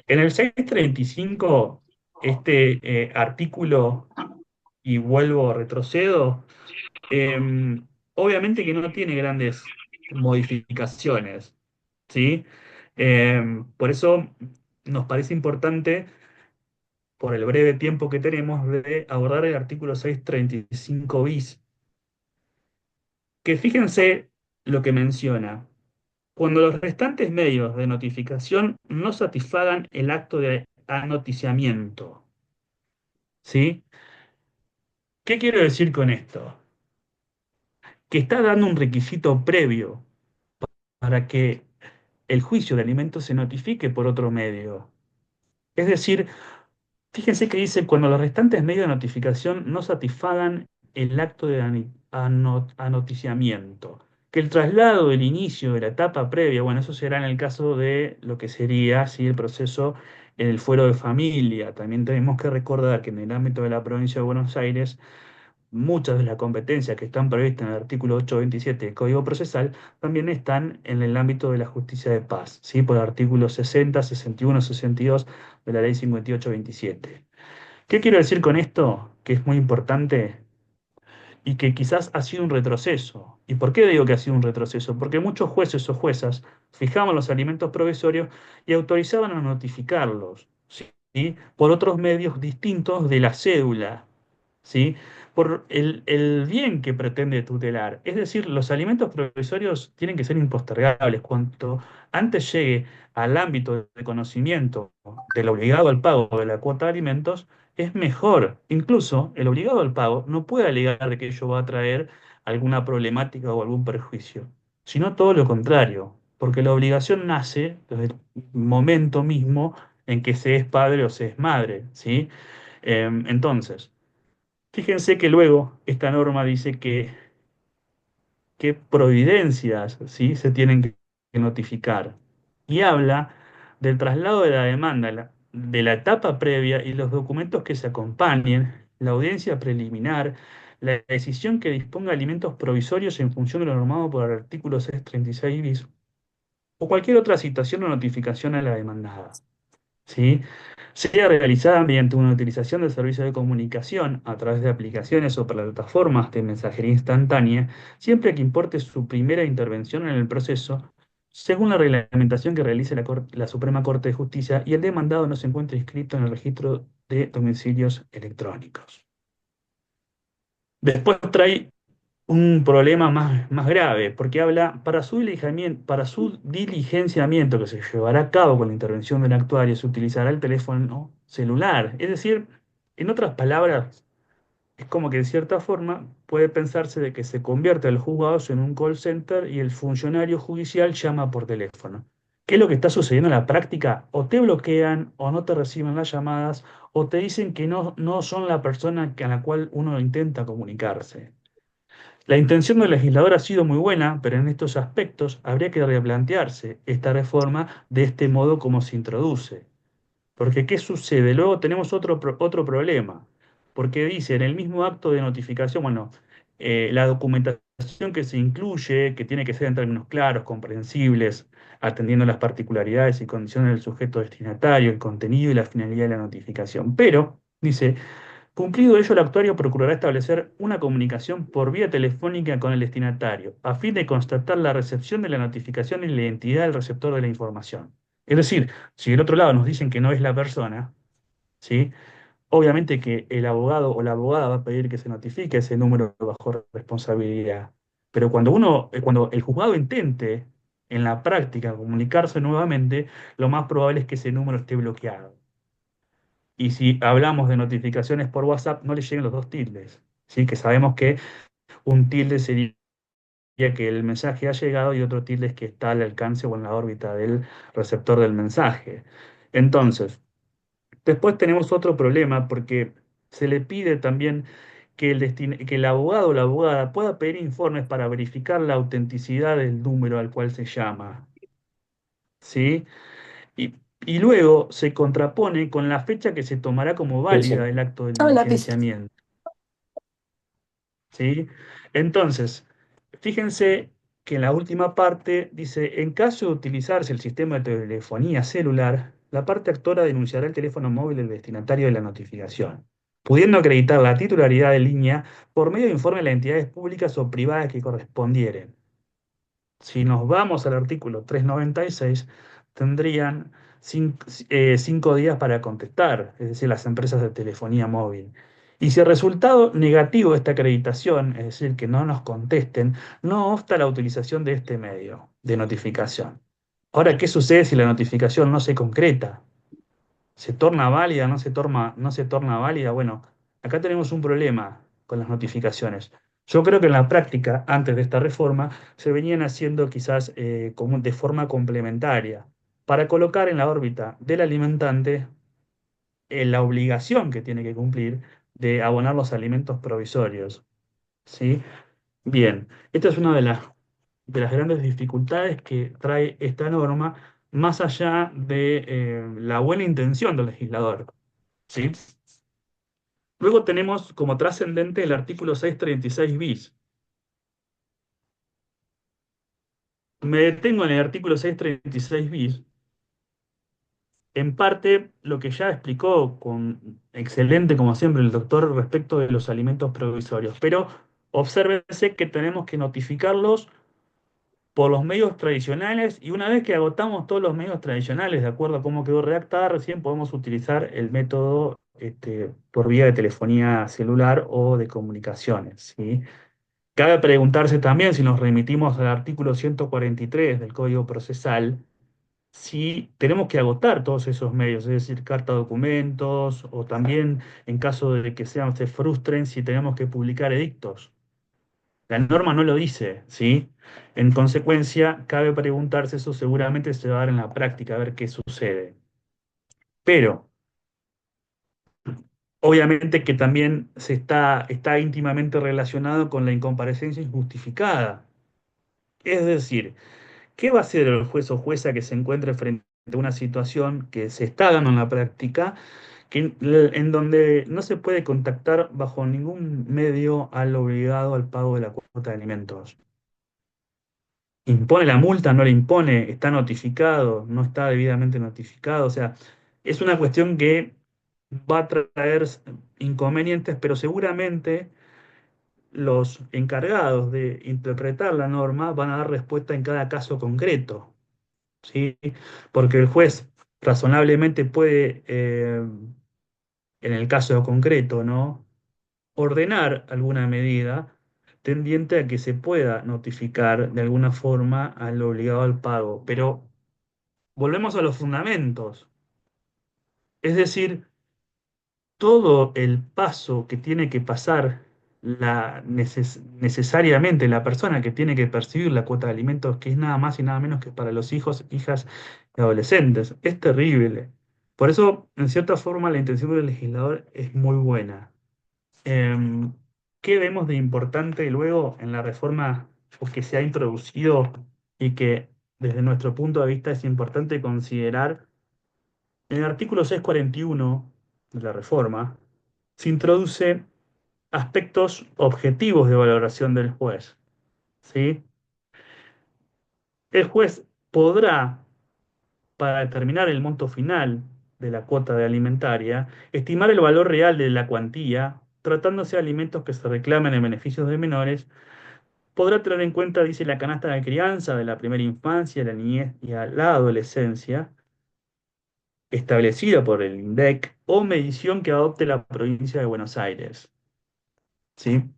En el 635, este artículo, y vuelvo, retrocedo, obviamente que no tiene grandes modificaciones, ¿sí? Por eso nos parece importante, por el breve tiempo que tenemos, de abordar el artículo 635 bis, que fíjense lo que menciona. Cuando los restantes medios de notificación no satisfagan el acto de anoticiamiento, ¿sí? ¿Qué quiero decir con esto? Que está dando un requisito previo para que el juicio de alimentos se notifique por otro medio. Es decir, fíjense que dice cuando los restantes medios de notificación no satisfagan el acto de anoticiamiento. Que el traslado del inicio de la etapa previa, bueno, eso será en el caso de lo que sería ¿sí? el proceso en el fuero de familia. También tenemos que recordar que en el ámbito de la provincia de Buenos Aires muchas de las competencias que están previstas en el artículo 827 del Código Procesal también están en el ámbito de la justicia de paz, ¿sí? Por el artículo 60, 61, 62 de la Ley 5827. ¿Qué quiero decir con esto? Que es muy importante y que quizás ha sido un retroceso. ¿Y por qué digo que ha sido un retroceso? Porque muchos jueces o juezas fijaban los alimentos provisorios y autorizaban a notificarlos, ¿sí? Por otros medios distintos de la cédula, ¿sí? Por el bien que pretende tutelar. Es decir, los alimentos provisorios tienen que ser impostergables. Cuanto antes llegue al ámbito de conocimiento del obligado al pago de la cuota de alimentos, es mejor. Incluso el obligado al pago no puede alegar de que ello va a traer alguna problemática o algún perjuicio, sino todo lo contrario, porque la obligación nace desde el momento mismo en que se es padre o se es madre, ¿sí? Entonces, fíjense que luego esta norma dice que qué providencias, ¿sí? se tienen que notificar y habla del traslado de la demanda, de la etapa previa y los documentos que se acompañen, la audiencia preliminar, la decisión que disponga alimentos provisorios en función de lo normado por el artículo 636 bis o cualquier otra citación o notificación a la demandada. ¿Sí? Sea realizada mediante una utilización del servicio de comunicación a través de aplicaciones o plataformas de mensajería instantánea, siempre que importe su primera intervención en el proceso, según la reglamentación que realice la Suprema Corte de Justicia y el demandado no se encuentre inscrito en el registro de domicilios electrónicos. Después trae un problema más grave, porque habla para su diligenciamiento que se llevará a cabo con la intervención del actuario, se utilizará el teléfono celular. Es decir, en otras palabras, es como que de cierta forma puede pensarse de que se convierte al juzgado en un call center y el funcionario judicial llama por teléfono. ¿Qué es lo que está sucediendo en la práctica? O te bloquean, o no te reciben las llamadas, o te dicen que no son la persona a la cual uno intenta comunicarse. La intención del legislador ha sido muy buena, pero en estos aspectos habría que replantearse esta reforma de este modo como se introduce. Porque ¿qué sucede? Luego tenemos otro problema, porque dice en el mismo acto de notificación, bueno, la documentación que se incluye, que tiene que ser en términos claros, comprensibles, atendiendo las particularidades y condiciones del sujeto destinatario, el contenido y la finalidad de la notificación. Pero, dice, cumplido ello, el actuario procurará establecer una comunicación por vía telefónica con el destinatario, a fin de constatar la recepción de la notificación y la identidad del receptor de la información. Es decir, si del otro lado nos dicen que no es la persona, ¿sí? Obviamente que el abogado o la abogada va a pedir que se notifique ese número bajo responsabilidad. Pero cuando el juzgado intente en la práctica comunicarse nuevamente, lo más probable es que ese número esté bloqueado. Y si hablamos de notificaciones por WhatsApp, no le lleguen los dos tildes, ¿sí? Que sabemos que un tilde sería que el mensaje ha llegado y otro tilde es que está al alcance o en la órbita del receptor del mensaje. Entonces, después tenemos otro problema porque se le pide también que el abogado o la abogada pueda pedir informes para verificar la autenticidad del número al cual se llama, ¿sí? Y, y luego se contrapone con la fecha que se tomará como válida Atención. el acto de Estaba en la pista. diligenciamiento, ¿sí? Entonces, fíjense que en la última parte dice, en caso de utilizarse el sistema de telefonía celular, la parte actora denunciará el teléfono móvil del destinatario de la notificación, pudiendo acreditar la titularidad de línea por medio de informe de las entidades públicas o privadas que correspondieren. Si nos vamos al artículo 396, tendrían 5 días para contestar, es decir, las empresas de telefonía móvil. Y si el resultado negativo de esta acreditación, es decir, que no nos contesten, no obsta la utilización de este medio de notificación. Ahora, ¿qué sucede si la notificación no se concreta? ¿Se torna válida? No se torna válida? Bueno, acá tenemos un problema con las notificaciones. Yo creo que en la práctica, antes de esta reforma, se venían haciendo quizás de forma complementaria para colocar en la órbita del alimentante la obligación que tiene que cumplir de abonar los alimentos provisorios. ¿Sí? Bien, esta es una de las grandes dificultades que trae esta norma, más allá de la buena intención del legislador. ¿Sí? Luego tenemos como trascendente el artículo 636 bis. Me detengo en el artículo 636 bis. En parte, lo que ya explicó con excelente, como siempre, el doctor respecto de los alimentos provisorios. Pero obsérvese que tenemos que notificarlos por los medios tradicionales y una vez que agotamos todos los medios tradicionales, de acuerdo a cómo quedó redactada, recién podemos utilizar el método por vía de telefonía celular o de comunicaciones, ¿sí? Cabe preguntarse también si nos remitimos al artículo 143 del Código Procesal, si tenemos que agotar todos esos medios, es decir, carta documentos o también en caso de que se frustren, si tenemos que publicar edictos. La norma no lo dice, ¿sí? En consecuencia, cabe preguntarse, eso seguramente se va a dar en la práctica, a ver qué sucede. Pero, obviamente que también está íntimamente relacionado con la incomparecencia injustificada. Es decir, ¿qué va a hacer el juez o jueza que se encuentre frente a una situación que se está dando en la práctica, en donde no se puede contactar bajo ningún medio al obligado al pago de la cuota de alimentos? ¿Impone la multa? ¿No le impone? ¿Está notificado? ¿No está debidamente notificado? O sea, es una cuestión que va a traer inconvenientes, pero seguramente los encargados de interpretar la norma van a dar respuesta en cada caso concreto, ¿sí? Porque el juez razonablemente puede, en el caso concreto, ¿no?, ordenar alguna medida tendiente a que se pueda notificar de alguna forma al obligado al pago. Pero volvemos a los fundamentos. Es decir, todo el paso que tiene que pasar necesariamente la persona que tiene que percibir la cuota de alimentos, que es nada más y nada menos que para los hijos, hijas y adolescentes. Es terrible. Por eso, en cierta forma, la intención del legislador es muy buena. Em, ¿Qué vemos de importante luego en la reforma o que se ha introducido y que desde nuestro punto de vista es importante considerar? En el artículo 641 de la reforma se introduce aspectos objetivos de valoración del juez, ¿sí? El juez podrá, para determinar el monto final de la cuota de alimentaria, estimar el valor real de la cuantía, tratándose de alimentos que se reclamen en beneficios de menores. Podrá tener en cuenta, dice, la canasta de crianza de la primera infancia, la niñez y a la adolescencia, establecida por el INDEC, o medición que adopte la provincia de Buenos Aires, ¿sí?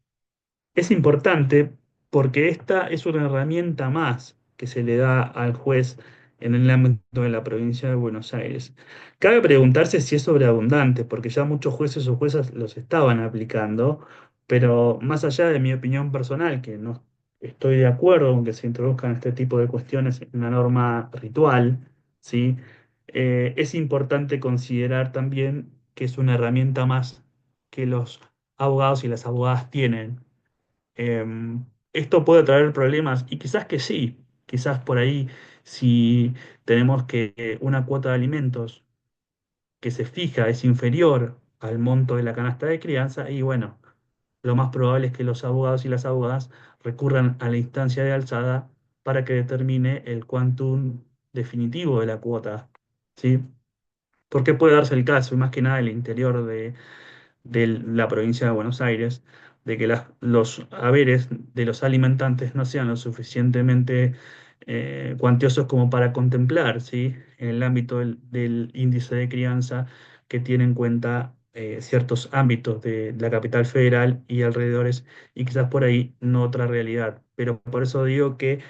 Es importante porque esta es una herramienta más que se le da al juez en el ámbito de la provincia de Buenos Aires. Cabe preguntarse si es sobreabundante, porque ya muchos jueces o juezas los estaban aplicando, pero más allá de mi opinión personal, que no estoy de acuerdo con que se introduzcan este tipo de cuestiones en una norma ritual, ¿sí? Es importante considerar también que es una herramienta más que los abogados y las abogadas tienen. Esto puede traer problemas y quizás que sí, quizás por ahí si tenemos que una cuota de alimentos que se fija es inferior al monto de la canasta de crianza y bueno, lo más probable es que los abogados y las abogadas recurran a la instancia de alzada para que determine el quantum definitivo de la cuota, ¿sí? Porque puede darse el caso, y más que nada en el interior de la provincia de Buenos Aires, de que los haberes de los alimentantes no sean lo suficientemente cuantiosos como para contemplar, ¿sí? En el ámbito del índice de crianza que tiene en cuenta ciertos ámbitos de la capital federal y alrededores, y quizás por ahí no otra realidad. Pero por eso digo que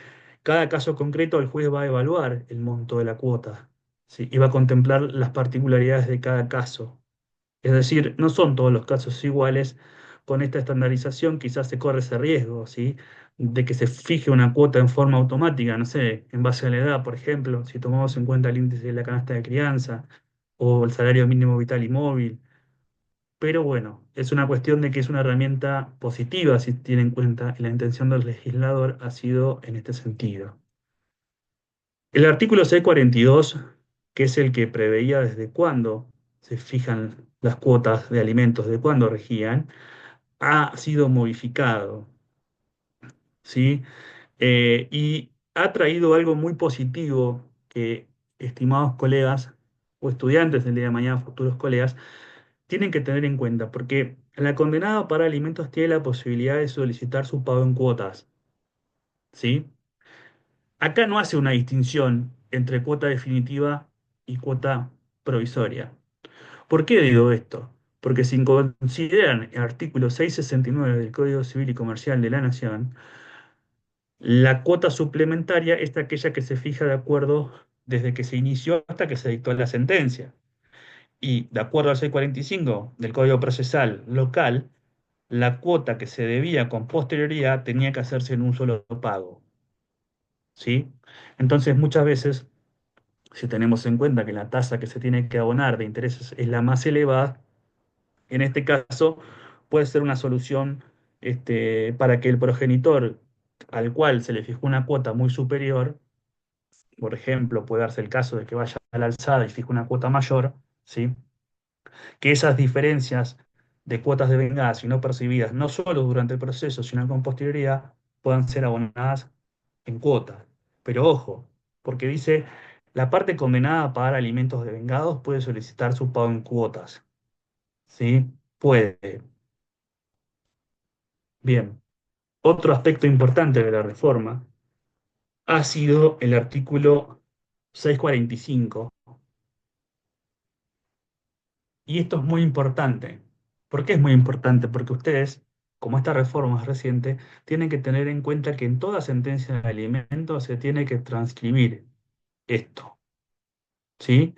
cada caso concreto el juez va a evaluar el monto de la cuota, ¿sí? Y va a contemplar las particularidades de cada caso. Es decir, no son todos los casos iguales. Con esta estandarización quizás se corre ese riesgo, ¿sí? De que se fije una cuota en forma automática, no sé, en base a la edad, por ejemplo, si tomamos en cuenta el índice de la canasta de crianza o el salario mínimo vital y móvil. Pero bueno, es una cuestión de que es una herramienta positiva si tiene en cuenta y la intención del legislador ha sido en este sentido. El artículo 642, que es el que preveía desde cuándo se fijan las cuotas de alimentos, de cuándo regían, ha sido modificado, ¿sí? Y ha traído algo muy positivo que, estimados colegas o estudiantes del día de mañana, futuros colegas, tienen que tener en cuenta, porque la condenada para alimentos tiene la posibilidad de solicitar su pago en cuotas, ¿sí? Acá no hace una distinción entre cuota definitiva y cuota provisoria. ¿Por qué digo esto? Porque si consideran el artículo 669 del Código Civil y Comercial de la Nación, la cuota suplementaria es aquella que se fija de acuerdo desde que se inició hasta que se dictó la sentencia. Y de acuerdo al 645 del Código Procesal local, la cuota que se debía con posterioridad tenía que hacerse en un solo pago, ¿sí? Entonces, muchas veces si tenemos en cuenta que la tasa que se tiene que abonar de intereses es la más elevada, en este caso puede ser una solución para que el progenitor al cual se le fijó una cuota muy superior, por ejemplo, puede darse el caso de que vaya a la alzada y fije una cuota mayor, ¿sí? Que esas diferencias de cuotas devengadas y no percibidas, no solo durante el proceso, sino con posterioridad, puedan ser abonadas en cuotas. Pero ojo, porque dice, la parte condenada a pagar alimentos devengados puede solicitar su pago en cuotas. ¿Sí? Puede. Bien. Otro aspecto importante de la reforma ha sido el artículo 645. Y esto es muy importante. ¿Por qué es muy importante? Porque ustedes, como esta reforma es reciente, tienen que tener en cuenta que en toda sentencia de alimentos se tiene que transcribir esto. ¿Sí?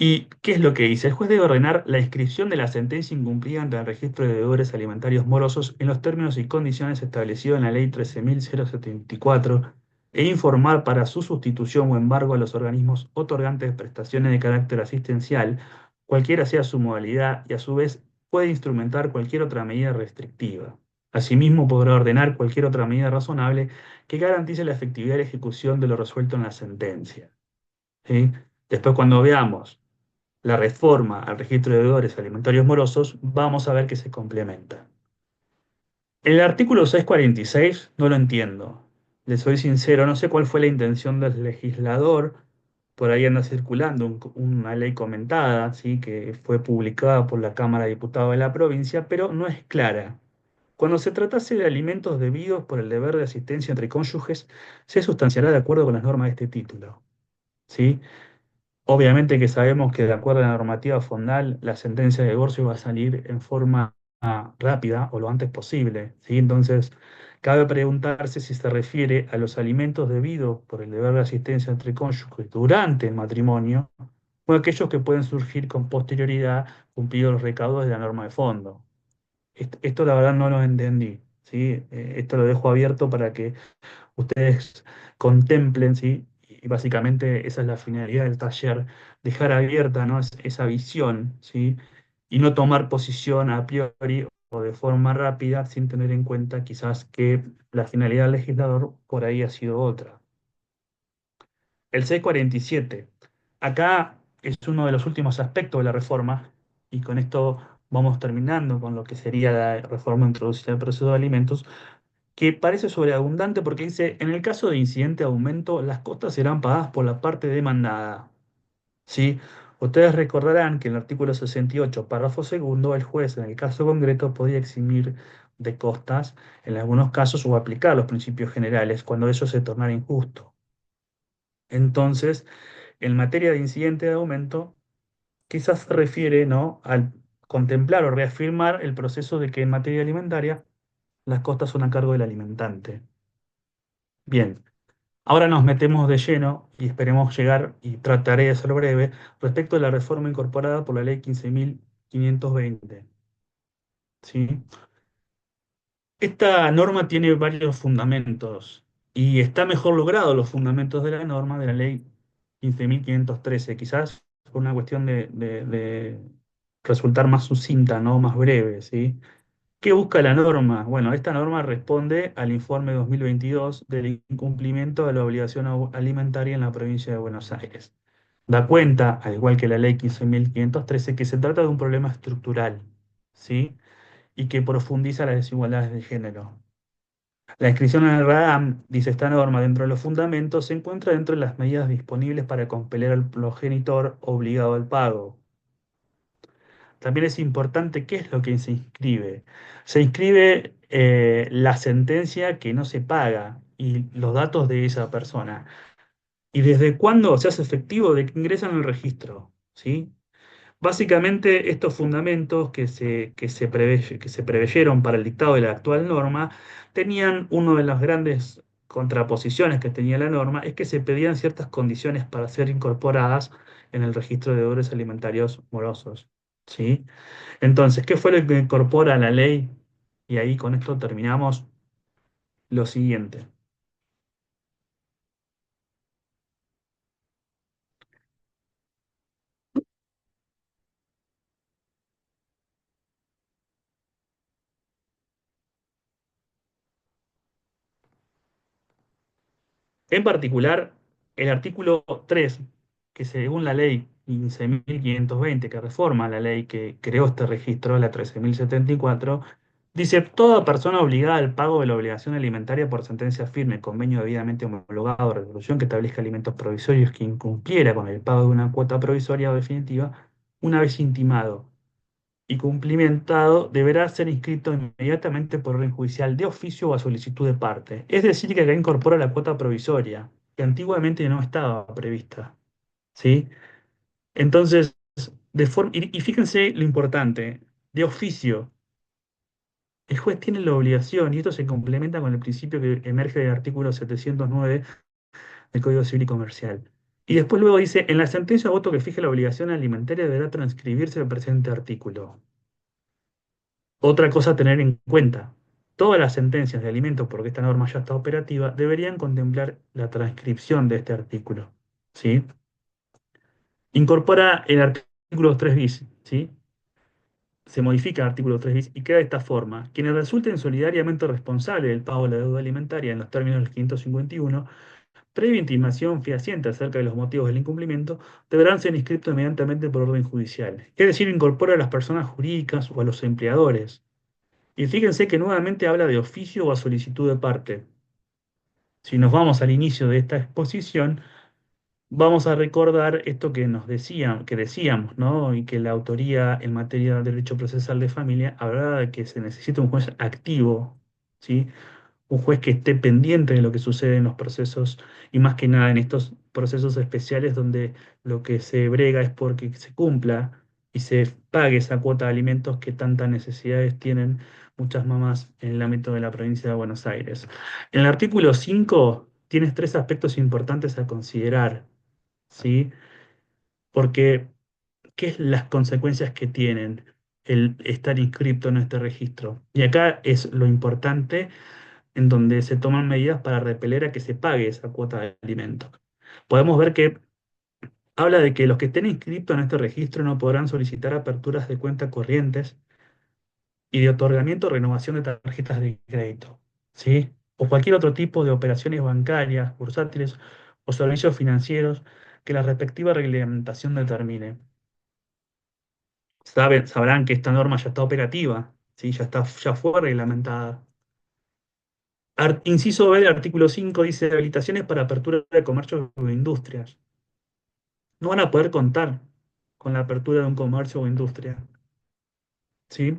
¿Y qué es lo que dice? El juez debe ordenar la inscripción de la sentencia incumplida ante el registro de deudores alimentarios morosos en los términos y condiciones establecidos en la Ley 13.074 e informar para su sustitución o embargo a los organismos otorgantes de prestaciones de carácter asistencial, cualquiera sea su modalidad, y a su vez puede instrumentar cualquier otra medida restrictiva. Asimismo, podrá ordenar cualquier otra medida razonable que garantice la efectividad y la ejecución de lo resuelto en la sentencia. ¿Sí? Después, cuando veamos la reforma al registro de deudores alimentarios morosos, vamos a ver que se complementa. El artículo 646 no lo entiendo. Le soy sincero, no sé cuál fue la intención del legislador. Por ahí anda circulando una ley comentada, ¿sí? Que fue publicada por la Cámara de Diputados de la provincia, pero no es clara. Cuando se tratase de alimentos debidos por el deber de asistencia entre cónyuges, se sustanciará de acuerdo con las normas de este título, ¿sí? Obviamente que sabemos que de acuerdo a la normativa fondal, la sentencia de divorcio va a salir en forma rápida o lo antes posible, ¿sí? Entonces, cabe preguntarse si se refiere a los alimentos debidos por el deber de asistencia entre cónyuges durante el matrimonio o aquellos que pueden surgir con posterioridad cumplidos los recaudos de la norma de fondo. Esto la verdad no lo entendí, ¿sí? Esto lo dejo abierto para que ustedes contemplen, ¿sí? Y básicamente esa es la finalidad del taller, dejar abierta, ¿no? Esa visión, ¿sí? Y no tomar posición a priori o de forma rápida sin tener en cuenta quizás que la finalidad del legislador por ahí ha sido otra. El 647. Acá es uno de los últimos aspectos de la reforma y con esto vamos terminando con lo que sería la reforma introducida al proceso de alimentos que parece sobreabundante porque dice, en el caso de incidente de aumento, las costas serán pagadas por la parte demandada. ¿Sí? Ustedes recordarán que en el artículo 68, párrafo segundo, el juez en el caso concreto podía eximir de costas en algunos casos o aplicar los principios generales cuando eso se tornara injusto. Entonces, en materia de incidente de aumento, quizás se refiere, ¿no?, al contemplar o reafirmar el proceso de que en materia alimentaria las costas son a cargo del alimentante. Bien, ahora nos metemos de lleno y esperemos llegar, y trataré de ser breve, respecto a la reforma incorporada por la Ley 15.520. ¿Sí? Esta norma tiene varios fundamentos y está mejor logrado los fundamentos de la norma de la Ley 15.513, quizás por una cuestión de resultar más sucinta, ¿no? Más breve, ¿sí? ¿Qué busca la norma? Bueno, esta norma responde al informe 2022 del incumplimiento de la obligación alimentaria en la provincia de Buenos Aires. Da cuenta, al igual que la ley 15.513, que se trata de un problema estructural, ¿sí? Y que profundiza las desigualdades de género. La inscripción en el RAAM, dice esta norma, dentro de los fundamentos, se encuentra dentro de las medidas disponibles para compeler al progenitor obligado al pago. También es importante qué es lo que se inscribe. Se inscribe la sentencia que no se paga y los datos de esa persona. ¿Y desde cuándo se hace efectivo de que ingresan al registro? ¿Sí? Básicamente, estos fundamentos que se preveyeron para el dictado de la actual norma tenían una de las grandes contraposiciones que tenía la norma, es que se pedían ciertas condiciones para ser incorporadas en el registro de deudores alimentarios morosos. ¿Sí? Entonces, ¿qué fue lo que incorpora la ley? Y ahí con esto terminamos lo siguiente. En particular, el artículo 3, que según la ley 15.520, que reforma la ley que creó este registro, la 13.074, dice, toda persona obligada al pago de la obligación alimentaria por sentencia firme, convenio debidamente homologado o resolución que establezca alimentos provisorios que incumpliera con el pago de una cuota provisoria o definitiva, una vez intimado y cumplimentado, deberá ser inscrito inmediatamente por orden judicial de oficio o a solicitud de parte. Es decir, que acá incorpora la cuota provisoria, que antiguamente no estaba prevista. ¿Sí? Entonces, y fíjense lo importante, de oficio. El juez tiene la obligación, y esto se complementa con el principio que emerge del artículo 709 del Código Civil y Comercial. Y después luego dice, en la sentencia o voto que fije la obligación alimentaria deberá transcribirse el presente artículo. Otra cosa a tener en cuenta, todas las sentencias de alimentos, porque esta norma ya está operativa, deberían contemplar la transcripción de este artículo. ¿Sí? Incorpora el artículo 3 bis, ¿sí? Se modifica el artículo 3 bis y queda de esta forma. Quienes resulten solidariamente responsables del pago de la deuda alimentaria en los términos del 551, previa intimación fehaciente acerca de los motivos del incumplimiento, deberán ser inscritos inmediatamente por orden judicial. Es decir, incorpora a las personas jurídicas o a los empleadores. Y fíjense que nuevamente habla de oficio o a solicitud de parte. Si nos vamos al inicio de esta exposición, vamos a recordar esto que nos decían, que decíamos, ¿no? Y que la autoría en materia de derecho procesal de familia hablaba de que se necesita un juez activo, ¿sí? Un juez que esté pendiente de lo que sucede en los procesos y más que nada en estos procesos especiales donde lo que se brega es porque se cumpla y se pague esa cuota de alimentos que tantas necesidades tienen muchas mamás en el ámbito de la provincia de Buenos Aires. En el artículo 5 tienes tres aspectos importantes a considerar, ¿sí? Porque, ¿qué es las consecuencias que tienen el estar inscrito en este registro? Y acá es lo importante en donde se toman medidas para repeler a que se pague esa cuota de alimentos. Podemos ver que habla de que los que estén inscritos en este registro no podrán solicitar aperturas de cuentas corrientes y de otorgamiento o renovación de tarjetas de crédito, ¿sí? O cualquier otro tipo de operaciones bancarias, bursátiles o servicios financieros que la respectiva reglamentación determine. Sabrán que esta norma ya está operativa, ¿sí? Ya fue reglamentada. Inciso B del artículo 5 dice habilitaciones para apertura de comercios o industrias. No van a poder contar con la apertura de un comercio o industria, ¿sí?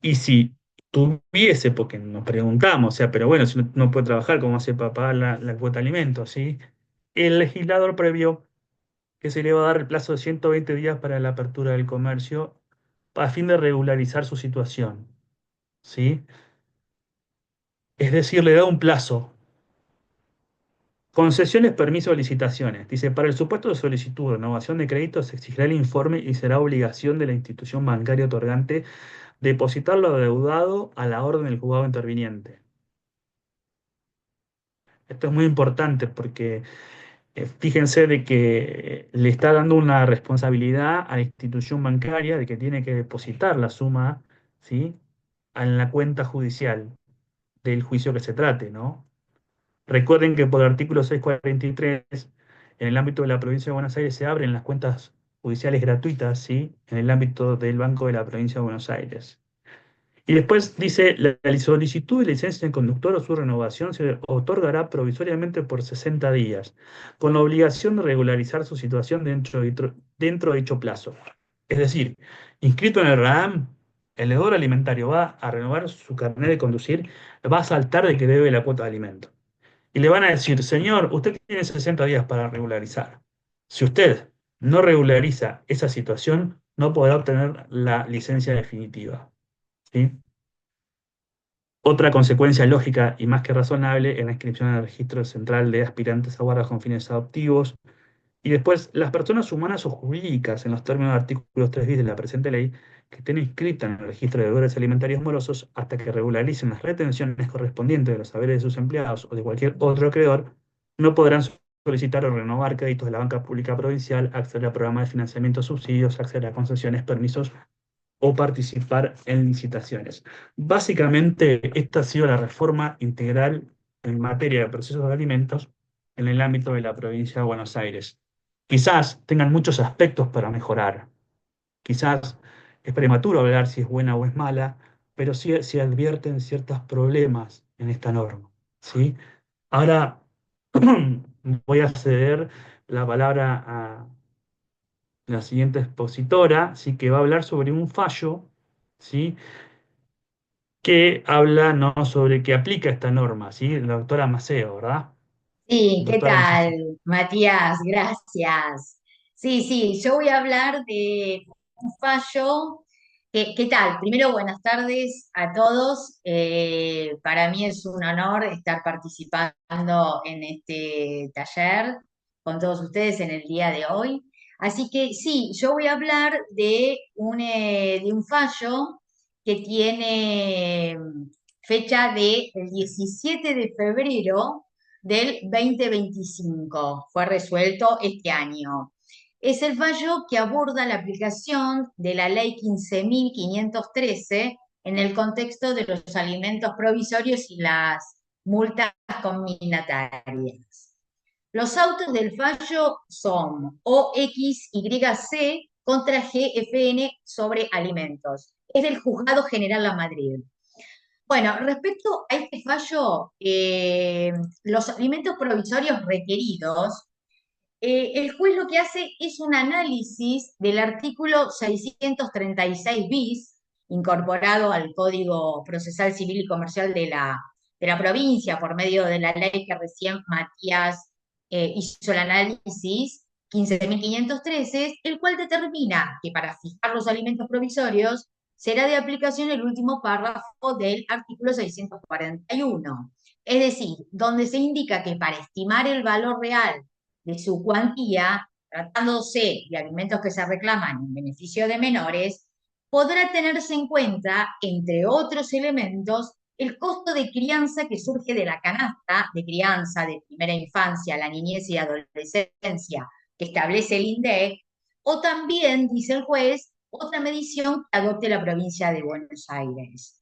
Y si tuviese, porque nos preguntamos, o sea, pero bueno, si no puede trabajar, ¿cómo hace para pagar la cuota de alimentos, ¿sí? El legislador previó que se le va a dar el plazo de 120 días para la apertura del comercio a fin de regularizar su situación, ¿sí? Es decir, le da un plazo. Concesiones, permisos, licitaciones. Dice, para el supuesto de solicitud de renovación de crédito se exigirá el informe y será obligación de la institución bancaria otorgante depositar lo adeudado a la orden del juzgado interviniente. Esto es muy importante porque fíjense de que le está dando una responsabilidad a la institución bancaria de que tiene que depositar la suma, ¿sí? En la cuenta judicial del juicio que se trate, ¿no? Recuerden que por el artículo 643, en el ámbito de la provincia de Buenos Aires se abren las cuentas judiciales gratuitas, ¿sí? En el ámbito del Banco de la provincia de Buenos Aires. Y después dice, la solicitud de licencia de conductor o su renovación se otorgará provisoriamente por 60 días, con la obligación de regularizar su situación dentro de dicho plazo. Es decir, inscrito en el RAAM, el deudor alimentario va a renovar su carnet de conducir, va a saltar de que debe la cuota de alimento. Y le van a decir, señor, usted tiene 60 días para regularizar. Si usted no regulariza esa situación, no podrá obtener la licencia definitiva. ¿Sí? Otra consecuencia lógica y más que razonable es la inscripción en el registro central de aspirantes a guardas con fines adoptivos. Y después, las personas humanas o jurídicas, en los términos del artículo 3 bis de la presente ley, que estén inscritas en el registro de deudores alimentarios morosos hasta que regularicen las retenciones correspondientes de los saberes de sus empleados o de cualquier otro acreedor, no podrán solicitar o renovar créditos de la banca pública provincial, acceder a programas de financiamiento, subsidios, acceder a concesiones, permisos o participar en licitaciones. Básicamente, esta ha sido la reforma integral en materia de procesos de alimentos en el ámbito de la provincia de Buenos Aires. Quizás tengan muchos aspectos para mejorar. Quizás es prematuro hablar si es buena o es mala, pero sí se advierten ciertos problemas en esta norma, ¿sí? Ahora voy a ceder la palabra a la siguiente expositora, ¿sí? Que va a hablar sobre un fallo, ¿sí? Que habla, ¿no? Sobre que aplica esta norma, ¿sí? La doctora Maceo, ¿verdad? Sí, ¿qué Doctora tal, Maceo. Matías? Gracias. Sí, sí, yo voy a hablar de un fallo. ¿Qué tal? Primero, buenas tardes a todos. Para mí es un honor estar participando en este taller con todos ustedes en el día de hoy. Así que sí, yo voy a hablar de un fallo que tiene fecha del 17 de febrero del 2025. Fue resuelto este año. Es el fallo que aborda la aplicación de la Ley 15.513 en el contexto de los alimentos provisorios y las multas combinatarias. Los autos del fallo son OXYC contra GFN sobre alimentos. Es del Juzgado General La Madrid. Bueno, respecto a este fallo, los alimentos provisorios requeridos, el juez lo que hace es un análisis del artículo 636 bis, incorporado al Código Procesal Civil y Comercial de la provincia por medio de la ley que recién Matías hizo el análisis, 15.513, el cual determina que para fijar los alimentos provisorios será de aplicación el último párrafo del artículo 641. Es decir, donde se indica que para estimar el valor real de su cuantía, tratándose de alimentos que se reclaman en beneficio de menores, podrá tenerse en cuenta, entre otros elementos, el costo de crianza que surge de la canasta de crianza de primera infancia, la niñez y adolescencia que establece el INDEC, o también, dice el juez, otra medición que adopte la provincia de Buenos Aires.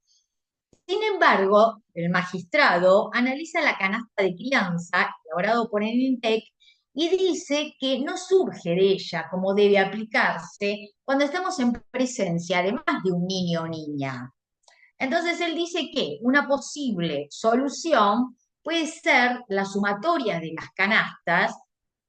Sin embargo, el magistrado analiza la canasta de crianza elaborado por el INTEC y dice que no surge de ella como debe aplicarse cuando estamos en presencia de más de un niño o niña. Entonces él dice que una posible solución puede ser la sumatoria de las canastas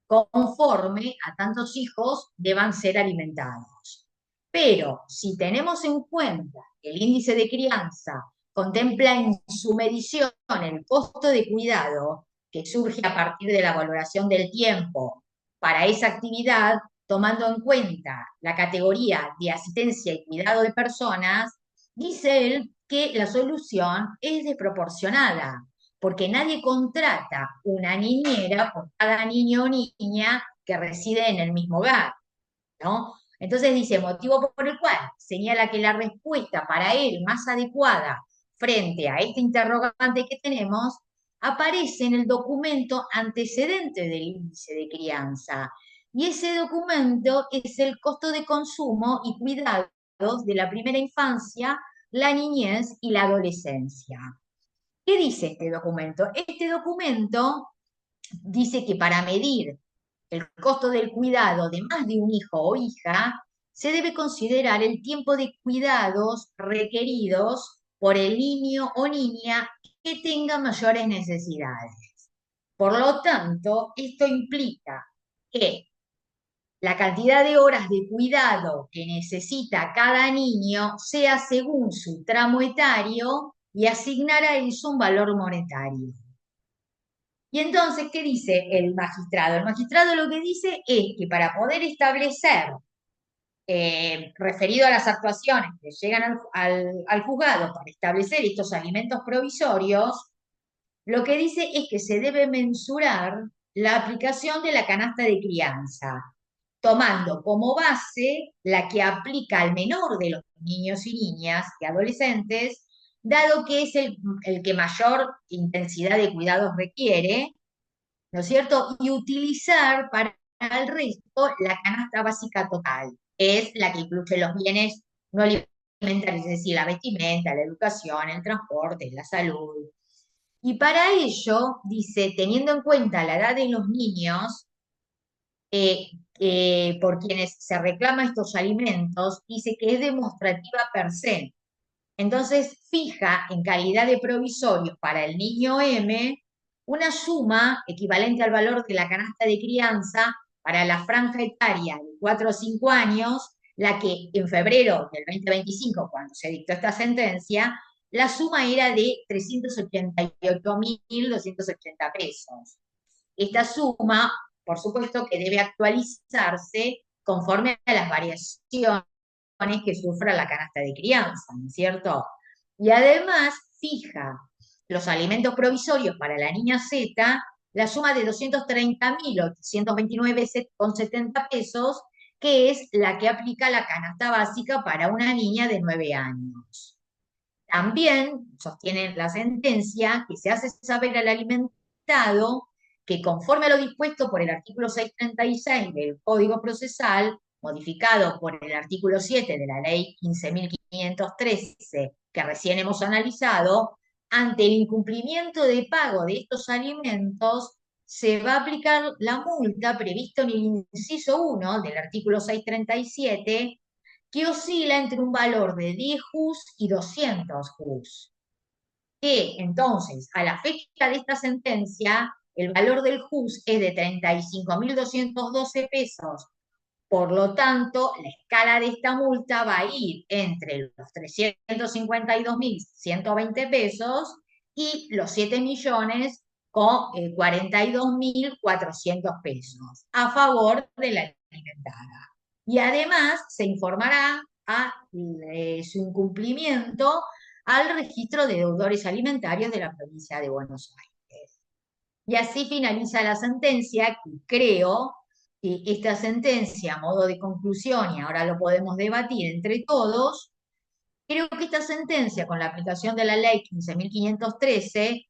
conforme a tantos hijos deban ser alimentados. Pero si tenemos en cuenta que el índice de crianza contempla en su medición el costo de cuidado que surge a partir de la valoración del tiempo para esa actividad, tomando en cuenta la categoría de asistencia y cuidado de personas, dice él que la solución es desproporcionada, porque nadie contrata una niñera por cada niño o niña que reside en el mismo hogar, ¿no? Entonces dice, motivo por el cual señala que la respuesta para él más adecuada frente a este interrogante que tenemos aparece en el documento antecedente del índice de crianza. Y ese documento es el costo de consumo y cuidados de la primera infancia, la niñez y la adolescencia. ¿Qué dice este documento? Este documento dice que para medir el costo del cuidado de más de un hijo o hija, se debe considerar el tiempo de cuidados requeridos por el niño o niña que tenga mayores necesidades. Por lo tanto, esto implica que la cantidad de horas de cuidado que necesita cada niño sea según su tramo etario y asignar a eso un valor monetario. Y entonces, ¿qué dice el magistrado? El magistrado lo que dice es que para poder establecer, referido a las actuaciones que llegan al juzgado para establecer estos alimentos provisorios, lo que dice es que se debe mensurar la aplicación de la canasta de crianza, tomando como base la que aplica al menor de los niños y niñas y adolescentes, dado que es el que mayor intensidad de cuidados requiere, ¿no es cierto? Y utilizar para el resto la canasta básica total, que es la que incluye los bienes no alimentarios, es decir, la vestimenta, la educación, el transporte, la salud. Y para ello, dice, teniendo en cuenta la edad de los niños, por quienes se reclaman estos alimentos, dice que es demostrativa per se. Entonces fija en calidad de provisorios para el niño M una suma equivalente al valor de la canasta de crianza para la franja etaria de 4 o 5 años, la que en febrero del 2025, cuando se dictó esta sentencia, la suma era de 388.280 pesos. Esta suma, por supuesto, que debe actualizarse conforme a las variaciones que sufra la canasta de crianza, ¿no es cierto? Y además fija los alimentos provisorios para la niña Z, la suma de 230.829,70 pesos, que es la que aplica la canasta básica para una niña de 9 años. También sostiene la sentencia que se hace saber al alimentado que conforme a lo dispuesto por el artículo 636 del Código Procesal, modificado por el artículo 7 de la Ley 15.513, que recién hemos analizado, ante el incumplimiento de pago de estos alimentos, se va a aplicar la multa prevista en el inciso 1 del artículo 637, que oscila entre un valor de 10 JUS y 200 JUS. Que entonces, a la fecha de esta sentencia, el valor del JUS es de 35.212 pesos. Por lo tanto, la escala de esta multa va a ir entre los 352.120 pesos y los 7.200.000 con 42.400 pesos a favor de la alimentada. Y además se informará a su incumplimiento al registro de deudores alimentarios de la provincia de Buenos Aires. Y así finaliza la sentencia, que creo que esta sentencia, a modo de conclusión, y ahora lo podemos debatir entre todos, creo que esta sentencia, con la aplicación de la ley 15.513,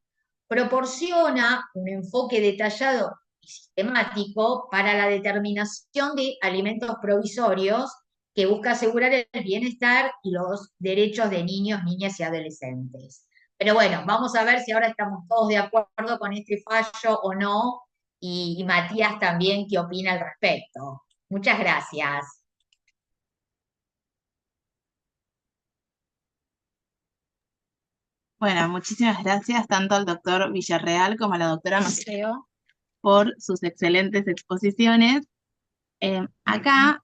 proporciona un enfoque detallado y sistemático para la determinación de alimentos provisorios que busca asegurar el bienestar y los derechos de niños, niñas y adolescentes. Pero bueno, vamos a ver si ahora estamos todos de acuerdo con este fallo o no, y Matías también qué opina al respecto. Muchas gracias. Bueno, muchísimas gracias tanto al doctor Villarreal como a la doctora Maceo por sus excelentes exposiciones. Acá,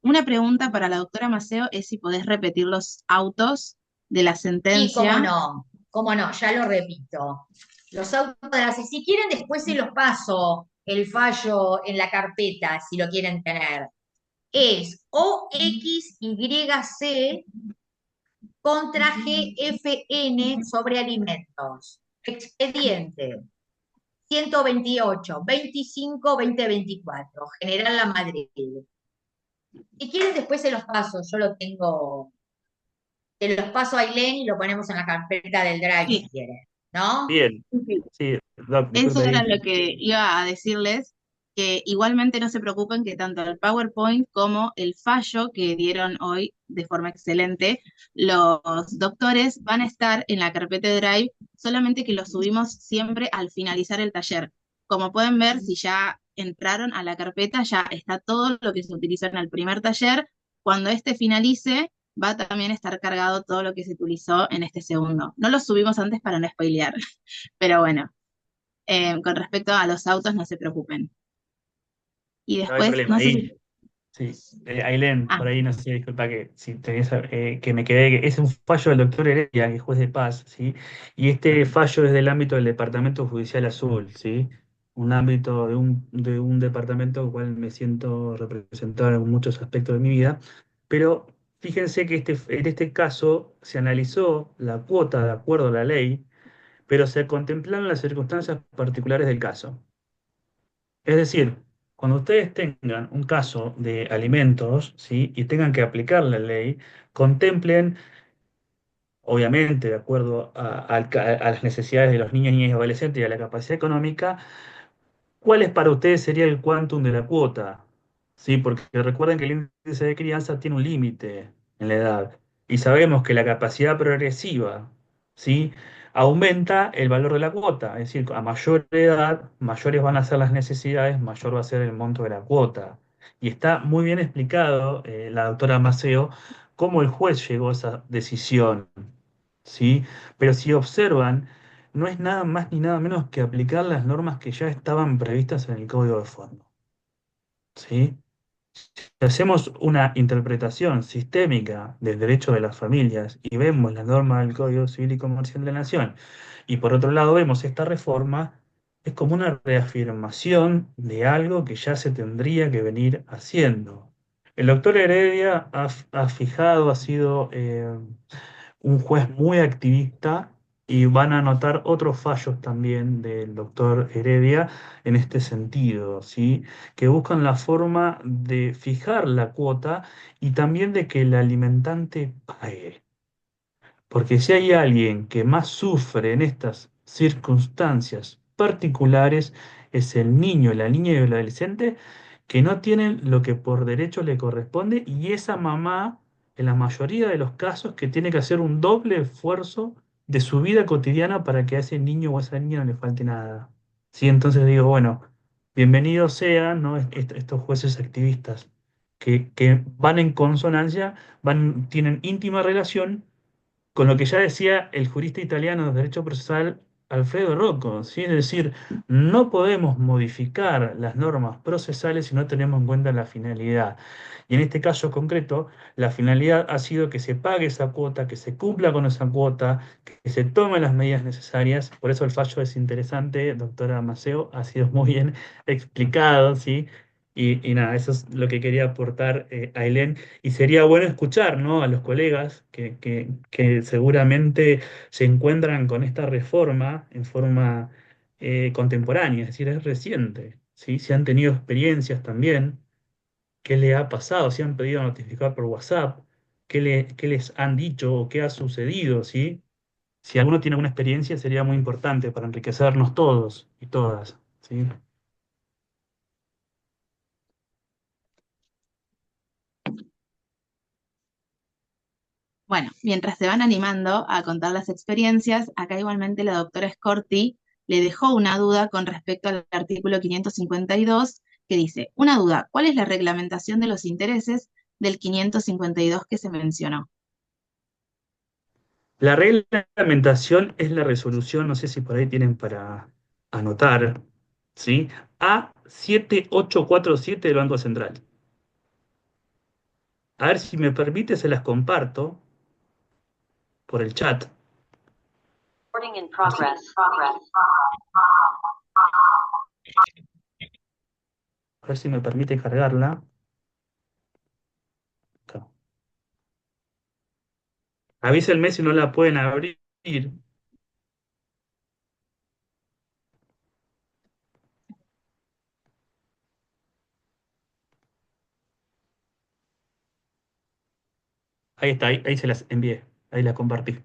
una pregunta para la doctora Maceo es si podés repetir los autos de la Sí, sentencia. cómo no, ya lo repito. Los autos de la... Si quieren, después se los paso el fallo en la carpeta, si lo quieren tener. Es OXYC contra GFN sobre alimentos. Expediente 128, 25, 2024. General La Madrid. Si quieren, después se los paso. Yo lo tengo. Te los paso a Ailén y lo ponemos en la carpeta del Drive Sí, si quieren. ¿No? Bien, sí. sí, Doc, Eso disculpe era ahí. lo que iba a decirles, que igualmente no se preocupen que tanto el PowerPoint como el fallo que dieron hoy de forma excelente, los doctores van a estar en la carpeta de Drive, solamente que los subimos siempre al finalizar el taller. Como pueden ver, si ya entraron a la carpeta, ya está todo lo que se utilizó en el primer taller. Cuando este finalice, va a también estar cargado todo lo que se utilizó en este segundo. No lo subimos antes para no spoilear, pero bueno. Con respecto a los autos, no se preocupen. Y No hay después, problema. no sé Ahí, si... sí. Ailén, Ah, por ahí no sé, disculpa que si tenés, que me quedé, que es un fallo del doctor Heredia, que es juez de paz, ¿sí? Y este fallo es del ámbito del Departamento Judicial Azul, ¿sí? Un ámbito de un departamento al cual me siento representado en muchos aspectos de mi vida. Pero fíjense que en este caso se analizó la cuota de acuerdo a la ley, pero se contemplaron las circunstancias particulares del caso. Es decir, cuando ustedes tengan un caso de alimentos, ¿sí? Y tengan que aplicar la ley, contemplen, obviamente, de acuerdo a las necesidades de los niños, niñas y adolescentes y a la capacidad económica, ¿cuál es para ustedes sería el quantum de la cuota? ¿Sí? Porque recuerden que el índice de crianza tiene un límite en la edad y sabemos que la capacidad progresiva, ¿sí? Aumenta el valor de la cuota, es decir, a mayor edad, mayores van a ser las necesidades, mayor va a ser el monto de la cuota. Y está muy bien explicado, la doctora Maceo, cómo el juez llegó a esa decisión, ¿sí? Pero si observan, no es nada más ni nada menos que aplicar las normas que ya estaban previstas en el Código de Fondo, ¿sí? Si hacemos una interpretación sistémica del derecho de las familias y vemos la norma del Código Civil y Comercial de la Nación, y por otro lado vemos esta reforma, es como una reafirmación de algo que ya se tendría que venir haciendo. El doctor Heredia ha fijado, ha sido un juez muy activista y van a notar otros fallos también del doctor Heredia en este sentido, ¿sí? Que buscan la forma de fijar la cuota y también de que el alimentante pague. Porque si hay alguien que más sufre en estas circunstancias particulares, es el niño, la niña y el adolescente que no tienen lo que por derecho le corresponde y esa mamá, en la mayoría de los casos, que tiene que hacer un doble esfuerzo de su vida cotidiana para que a ese niño o a esa niña no le falte nada. Sí, entonces digo, bueno, bienvenidos sean, ¿no? Estos jueces activistas que van en consonancia, tienen íntima relación con lo que ya decía el jurista italiano de derecho procesal Alfredo Rocco, ¿sí? Es decir, no podemos modificar las normas procesales si no tenemos en cuenta la finalidad. Y en este caso concreto, la finalidad ha sido que se pague esa cuota, que se cumpla con esa cuota, que se tomen las medidas necesarias. Por eso el fallo es interesante, doctora Maceo, ha sido muy bien explicado, ¿sí? Y nada, eso es lo que quería aportar, Ailén. Y sería bueno escuchar, ¿no? A los colegas que seguramente se encuentran con esta reforma en forma contemporánea, es decir, es reciente, ¿sí? Si han tenido experiencias también, qué le ha pasado, si han pedido notificar por WhatsApp, qué les han dicho o qué ha sucedido, ¿sí? Si alguno tiene alguna experiencia, sería muy importante para enriquecernos todos y todas, ¿sí? Bueno, mientras se van animando a contar las experiencias, acá igualmente la doctora Scorti le dejó una duda con respecto al artículo 552 que dice, una duda, ¿cuál es la reglamentación de los intereses del 552 que se mencionó? La reglamentación es la resolución, no sé si por ahí tienen para anotar, ¿sí? A7847 del Banco Central. A ver si me permite, se las comparto por el chat. Recording in progress. A ver si me permite cargarla. Acá. Avísenme si no la pueden abrir. Ahí está, ahí se las envié. Ahí la compartí.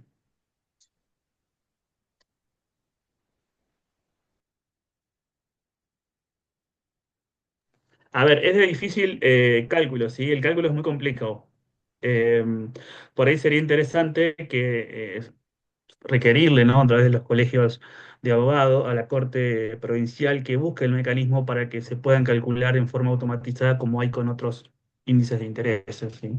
A ver, es de difícil cálculo, ¿sí? El cálculo es muy complejo. Eh, por ahí sería interesante que requerirle, ¿no? A través de los colegios de abogados a la Corte Provincial que busque el mecanismo para que se puedan calcular en forma automatizada como hay con otros índices de intereses, ¿sí?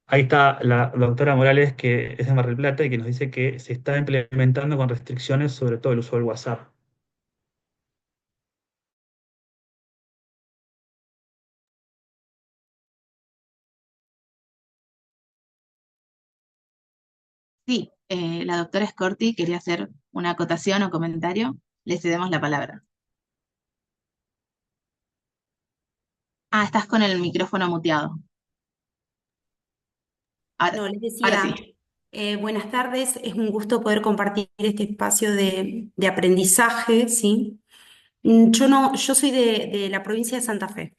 Ahí está la doctora Morales, que es de Mar del Plata y que nos dice que se está implementando con restricciones, sobre todo el uso del WhatsApp. Sí, la doctora Scorti quería hacer una acotación o comentario. Le cedemos la palabra. Ah, estás con el micrófono muteado. Ahora, No, les ahora decía, sí. buenas tardes, es un gusto poder compartir este espacio de aprendizaje, ¿sí? Yo no, yo soy de la provincia de Santa Fe,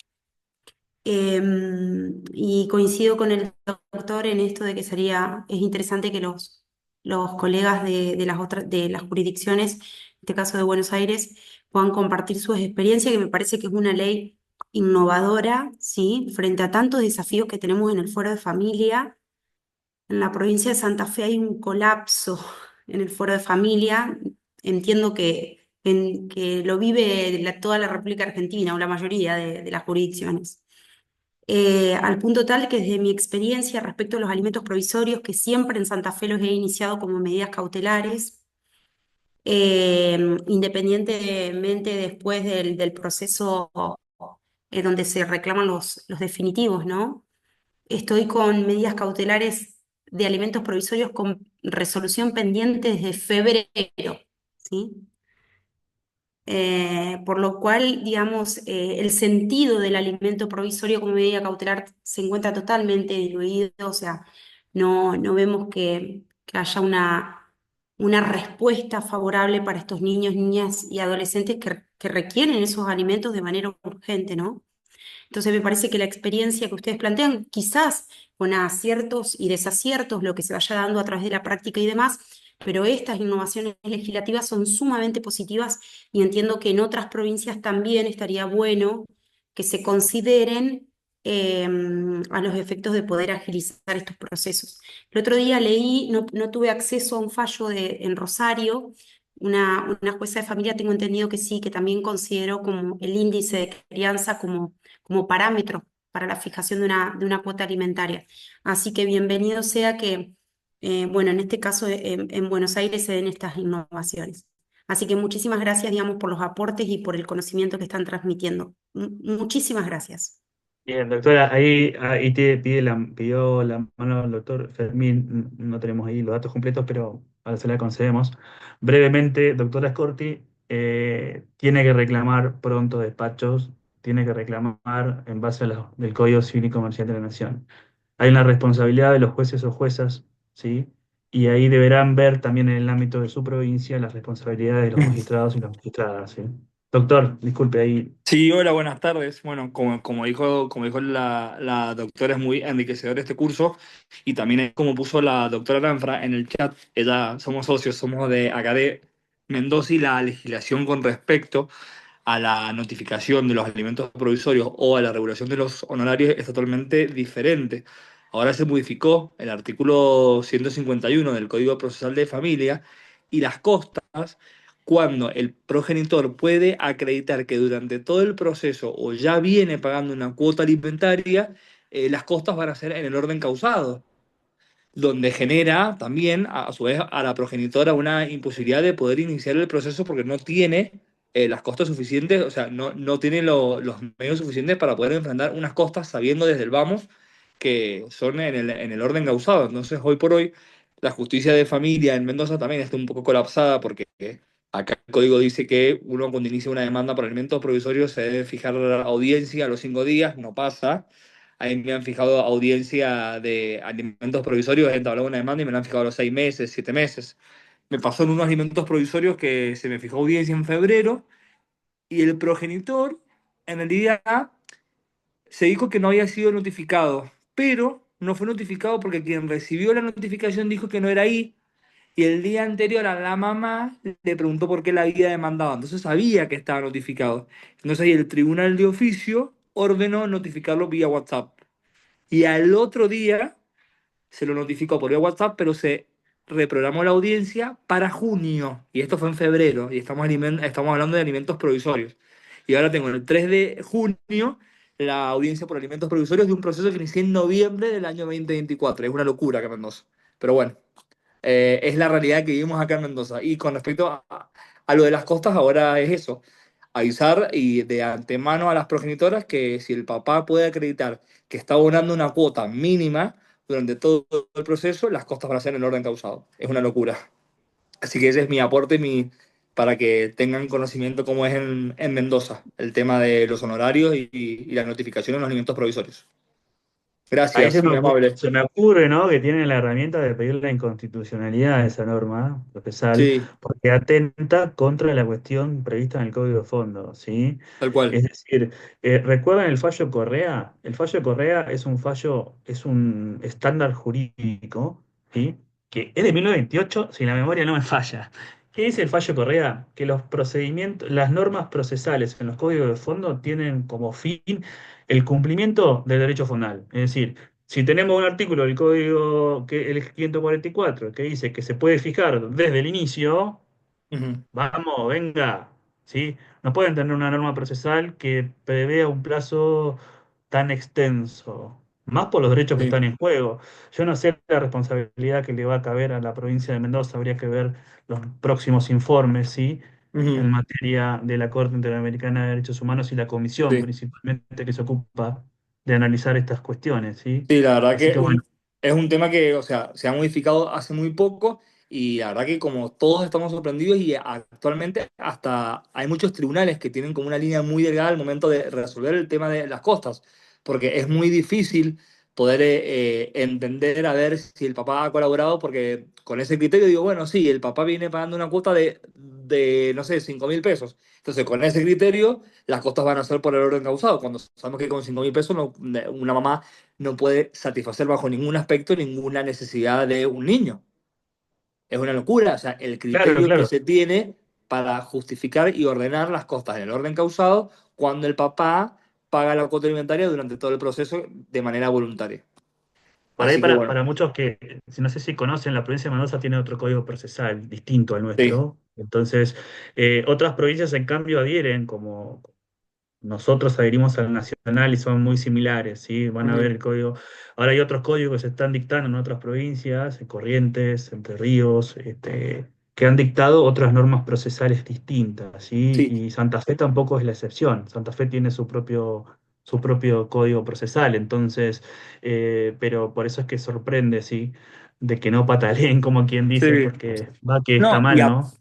y coincido con el doctor en esto de que es interesante que los colegas de las otras, de las jurisdicciones, en este caso de Buenos Aires, puedan compartir sus experiencias, que me parece que es una ley innovadora, ¿sí? Frente a tantos desafíos que tenemos en el fuero de familia. En la provincia de Santa Fe hay un colapso en el fuero de familia. Entiendo que lo vive toda la República Argentina o la mayoría de las jurisdicciones. Al punto tal que desde mi experiencia respecto a los alimentos provisorios, que siempre en Santa Fe los he iniciado como medidas cautelares, independientemente después del proceso donde se reclaman los definitivos, ¿no? Estoy con medidas cautelares de alimentos provisorios con resolución pendiente desde febrero, ¿sí? Por lo cual, digamos, el sentido del alimento provisorio como medida cautelar se encuentra totalmente diluido, o sea, no vemos que haya una respuesta favorable para estos niños, niñas y adolescentes que requieren esos alimentos de manera urgente, ¿no? Entonces me parece que la experiencia que ustedes plantean, quizás con aciertos y desaciertos, lo que se vaya dando a través de la práctica y demás, pero estas innovaciones legislativas son sumamente positivas y entiendo que en otras provincias también estaría bueno que se consideren eh, a los efectos de poder agilizar estos procesos. El otro día leí, no tuve acceso a un fallo en Rosario. Una jueza de familia, tengo entendido que sí, que también consideró como el índice de crianza como parámetro para la fijación de una cuota alimentaria. Así que bienvenido sea que bueno, en este caso en Buenos Aires se den estas innovaciones. Así que muchísimas gracias, digamos, por los aportes y por el conocimiento que están transmitiendo. Muchísimas gracias. Bien, doctora, ahí te pidió la mano el doctor Fermín, no tenemos ahí los datos completos, pero ahora se la concedemos. Brevemente, doctora Scorti, tiene que reclamar pronto despachos, tiene que reclamar en base a del Código Civil y Comercial de la Nación. Hay una responsabilidad de los jueces o juezas, ¿sí? Y ahí deberán ver también en el ámbito de su provincia las responsabilidades de los magistrados y las magistradas, ¿sí? Doctor, disculpe ahí. Sí, hola, buenas tardes. Bueno, como dijo la doctora, es muy enriquecedor este curso y también es como puso la doctora Lanfra en el chat, ella, somos socios, somos de acá de Mendoza y la legislación con respecto a la notificación de los alimentos provisorios o a la regulación de los honorarios es totalmente diferente. Ahora se modificó el artículo 151 del Código Procesal de Familia y las costas cuando el progenitor puede acreditar que durante todo el proceso o ya viene pagando una cuota alimentaria, las costas van a ser en el orden causado, donde genera también, a su vez, a la progenitora una imposibilidad de poder iniciar el proceso porque no tiene las costas suficientes, o sea, no tiene los medios suficientes para poder enfrentar unas costas sabiendo desde el vamos que son en el orden causado. Entonces, hoy por hoy, la justicia de familia en Mendoza también está un poco colapsada porque acá el código dice que uno cuando inicia una demanda por alimentos provisorios se debe fijar audiencia a los 5 días, no pasa. Ahí me han fijado audiencia de alimentos provisorios, he entablado una demanda y me la han fijado a los 6 meses, 7 meses. Me pasó en unos alimentos provisorios que se me fijó audiencia en febrero y el progenitor en realidad se dijo que no había sido notificado, pero no fue notificado porque quien recibió la notificación dijo que no era ahí y el día anterior a la mamá le preguntó por qué la había demandado, entonces sabía que estaba notificado. Entonces ahí el tribunal de oficio ordenó notificarlo vía WhatsApp. Y al otro día se lo notificó por vía WhatsApp, pero se reprogramó la audiencia para junio. Y esto fue en febrero. Y estamos hablando de alimentos provisorios. Y ahora tengo el 3 de junio la audiencia por alimentos provisorios de un proceso que inicié en noviembre del año 2024. Es una locura acá en Mendoza. Pero bueno, es la realidad que vivimos acá en Mendoza. Y con respecto a lo de las costas, ahora es eso. Avisar y de antemano a las progenitoras que si el papá puede acreditar que está abonando una cuota mínima durante todo el proceso, las costas van a ser en el orden causado. Es una locura. Así que ese es mi aporte para que tengan conocimiento cómo es en Mendoza el tema de los honorarios y la notificación en los alimentos provisorios. Ahí Gracias, muy amable. se me ocurre, ¿no? Que tienen la herramienta de pedir la inconstitucionalidad de esa norma procesal, Sí, porque atenta contra la cuestión prevista en el Código de Fondo, ¿sí? tal cual. Es decir, ¿recuerdan el fallo Correa? El fallo Correa es un fallo, es un estándar jurídico, ¿sí? Que es de 1928, si la memoria no me falla. ¿Qué dice el fallo Correa? Que los procedimientos, las normas procesales en los códigos de fondo tienen como fin el cumplimiento del derecho fundamental. Es decir, si tenemos un artículo del código, el 544, que dice que se puede fijar desde el inicio, Ujú. vamos, venga, ¿sí? No pueden tener una norma procesal que prevea un plazo tan extenso, más por los derechos que Sí. están en juego. Yo no sé la responsabilidad que le va a caber a la provincia de Mendoza, habría que ver los próximos informes, ¿sí? En Ujú. materia de la Corte Interamericana de Derechos Humanos y la comisión Sí. principalmente que se ocupa de analizar estas cuestiones, ¿sí? Sí, la verdad Así que que bueno, es un tema que, o sea, se ha modificado hace muy poco y la verdad que como todos estamos sorprendidos y actualmente hasta hay muchos tribunales que tienen como una línea muy delgada al momento de resolver el tema de las costas, porque es muy difícil poder entender a ver si el papá ha colaborado, porque con ese criterio digo, bueno, sí, el papá viene pagando una cuota de no sé, 5.000 pesos. Entonces, con ese criterio, las costas van a ser por el orden causado, cuando sabemos que con 5.000 pesos una mamá no puede satisfacer bajo ningún aspecto ninguna necesidad de un niño. Es una locura, o sea, el claro, criterio que claro. se tiene para justificar y ordenar las costas en el orden causado cuando el papá paga la cuota alimentaria durante todo el proceso de manera voluntaria. Por ahí Así que bueno, para muchos que, si no sé si conocen, la provincia de Mendoza tiene otro código procesal distinto al sí, nuestro. Entonces, otras provincias en cambio adhieren como nosotros adherimos al nacional y son muy similares, ¿sí? Van a ver el código. Ahora hay otros códigos que se están dictando en otras provincias, en Corrientes, Entre Ríos, que han dictado otras normas procesales distintas, ¿sí? Sí, Y Santa Fe tampoco es la excepción. Santa Fe tiene su propio código procesal, entonces, pero por eso es que sorprende, ¿sí? De que no pataleen como quien dice, sí. porque va que está No, mal, ¿no?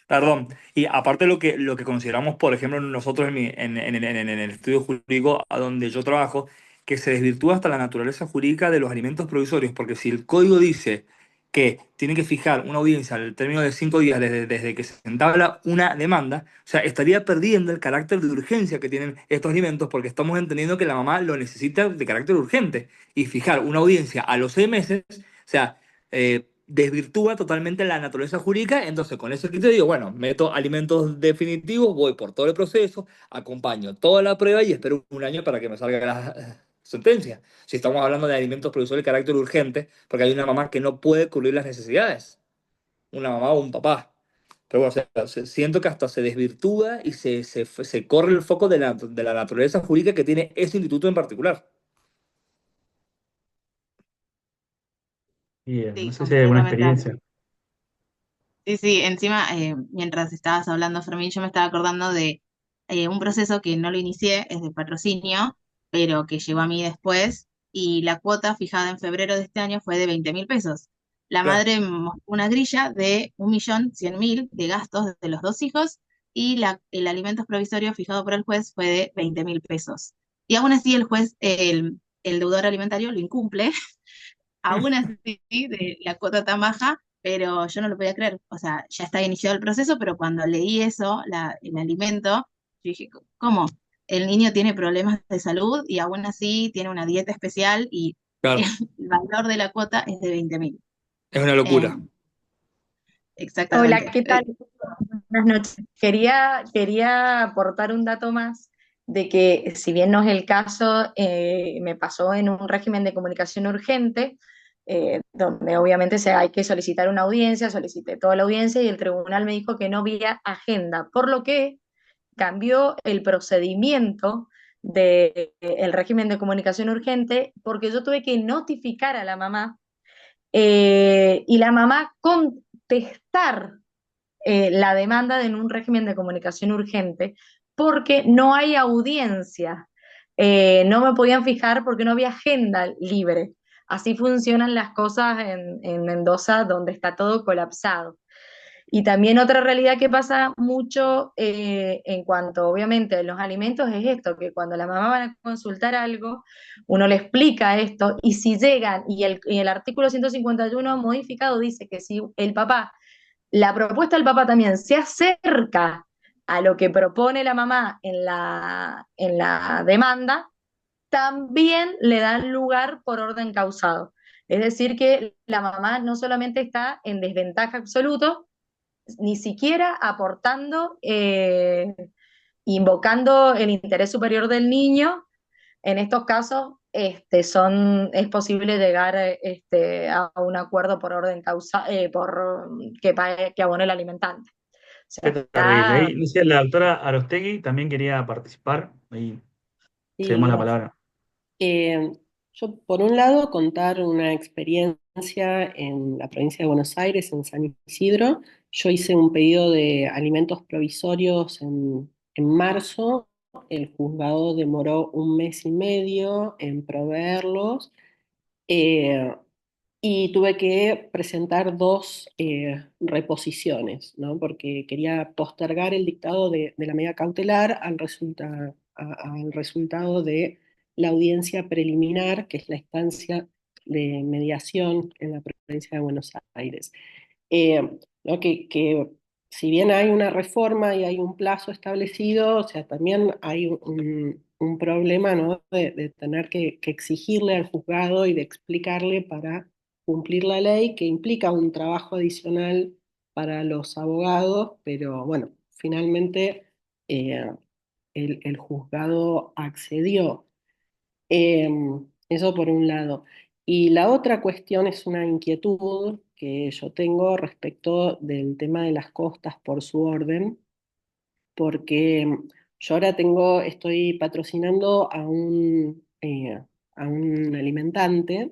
perdón, y aparte lo que consideramos, por ejemplo, nosotros en el estudio jurídico a donde yo trabajo, que se desvirtúa hasta la naturaleza jurídica de los alimentos provisorios, porque si el código dice que tiene que fijar una audiencia al término de 5 días desde que se entabla una demanda, o sea, estaría perdiendo el carácter de urgencia que tienen estos alimentos, porque estamos entendiendo que la mamá lo necesita de carácter urgente, y fijar una audiencia a los 6 meses, o sea, desvirtúa totalmente la naturaleza jurídica. Entonces, con ese criterio, digo, bueno, meto alimentos definitivos, voy por todo el proceso, acompaño toda la prueba y espero un año para que me salga la sentencia. Si estamos hablando de alimentos provisorios de carácter urgente, porque hay una mamá que no puede cubrir las necesidades, una mamá o un papá. Pero bueno, o sea, siento que hasta se desvirtúa y se corre el foco de la naturaleza jurídica que tiene ese instituto en particular. Bien, no Sí, sé si hay alguna completamente. experiencia. Sí, sí, encima, mientras estabas hablando, Fermín, yo me estaba acordando de un proceso que no lo inicié, es de patrocinio, pero que llegó a mí después, y la cuota fijada en febrero de este año fue de 20.000 pesos. La Claro. madre mostró una grilla de 1.100.000 de gastos de los dos hijos, y el alimento provisorio fijado por el juez fue de 20.000 pesos. Y aún así el juez, el deudor alimentario lo incumple, aún así, de la cuota tan baja, pero yo no lo podía creer. O sea, ya está iniciado el proceso, pero cuando leí eso, el alimento, yo dije, ¿cómo? El niño tiene problemas de salud y aún así tiene una dieta especial y Claro, el valor de la cuota es de 20.000. es una Eh, locura. Hola, exactamente. ¿qué tal? Buenas noches. Quería aportar un dato más de que, si bien no es el caso, me pasó en un régimen de comunicación urgente, donde obviamente hay que solicitar una audiencia, solicité toda la audiencia y el tribunal me dijo que no había agenda, por lo que cambió el procedimiento del régimen de comunicación urgente porque yo tuve que notificar a la mamá y la mamá contestar la demanda en un régimen de comunicación urgente porque no hay audiencia. No me podían fijar porque no había agenda libre. Así funcionan las cosas en Mendoza, donde está todo colapsado. Y también otra realidad que pasa mucho en cuanto, obviamente, a los alimentos es esto, que cuando la mamá va a consultar algo, uno le explica esto, y si llegan, y el artículo 151 modificado dice que si el papá, la propuesta del papá también se acerca a lo que propone la mamá en la demanda, también le dan lugar por orden causado. Es decir, que la mamá no solamente está en desventaja absoluto, ni siquiera aportando, invocando el interés superior del niño. En estos casos, es posible llegar a un acuerdo por orden causa, que abone el alimentante. O Qué sea, terrible. Ahí, Lucía, la doctora Arostegui también quería participar. Ahí Sí, cedemos la gracias. palabra. Eh, yo, por un lado, contar una experiencia en la provincia de Buenos Aires, en San Isidro. Yo hice un pedido de alimentos provisorios en marzo. El juzgado demoró un mes y medio en proveerlos. Eh, y tuve que presentar dos reposiciones, ¿no? Porque quería postergar el dictado de la medida cautelar al resultado de la audiencia preliminar, que es la instancia de mediación en la provincia de Buenos Aires. Eh, ¿No? Que si bien hay una reforma y hay un plazo establecido, o sea, también hay un problema, ¿no? De tener que exigirle al juzgado y de explicarle para cumplir la ley, que implica un trabajo adicional para los abogados, pero bueno, finalmente eh, el juzgado accedió. Eso por un lado. Y la otra cuestión es una inquietud que yo tengo respecto del tema de las costas por su orden, porque Yo ahora estoy patrocinando a un alimentante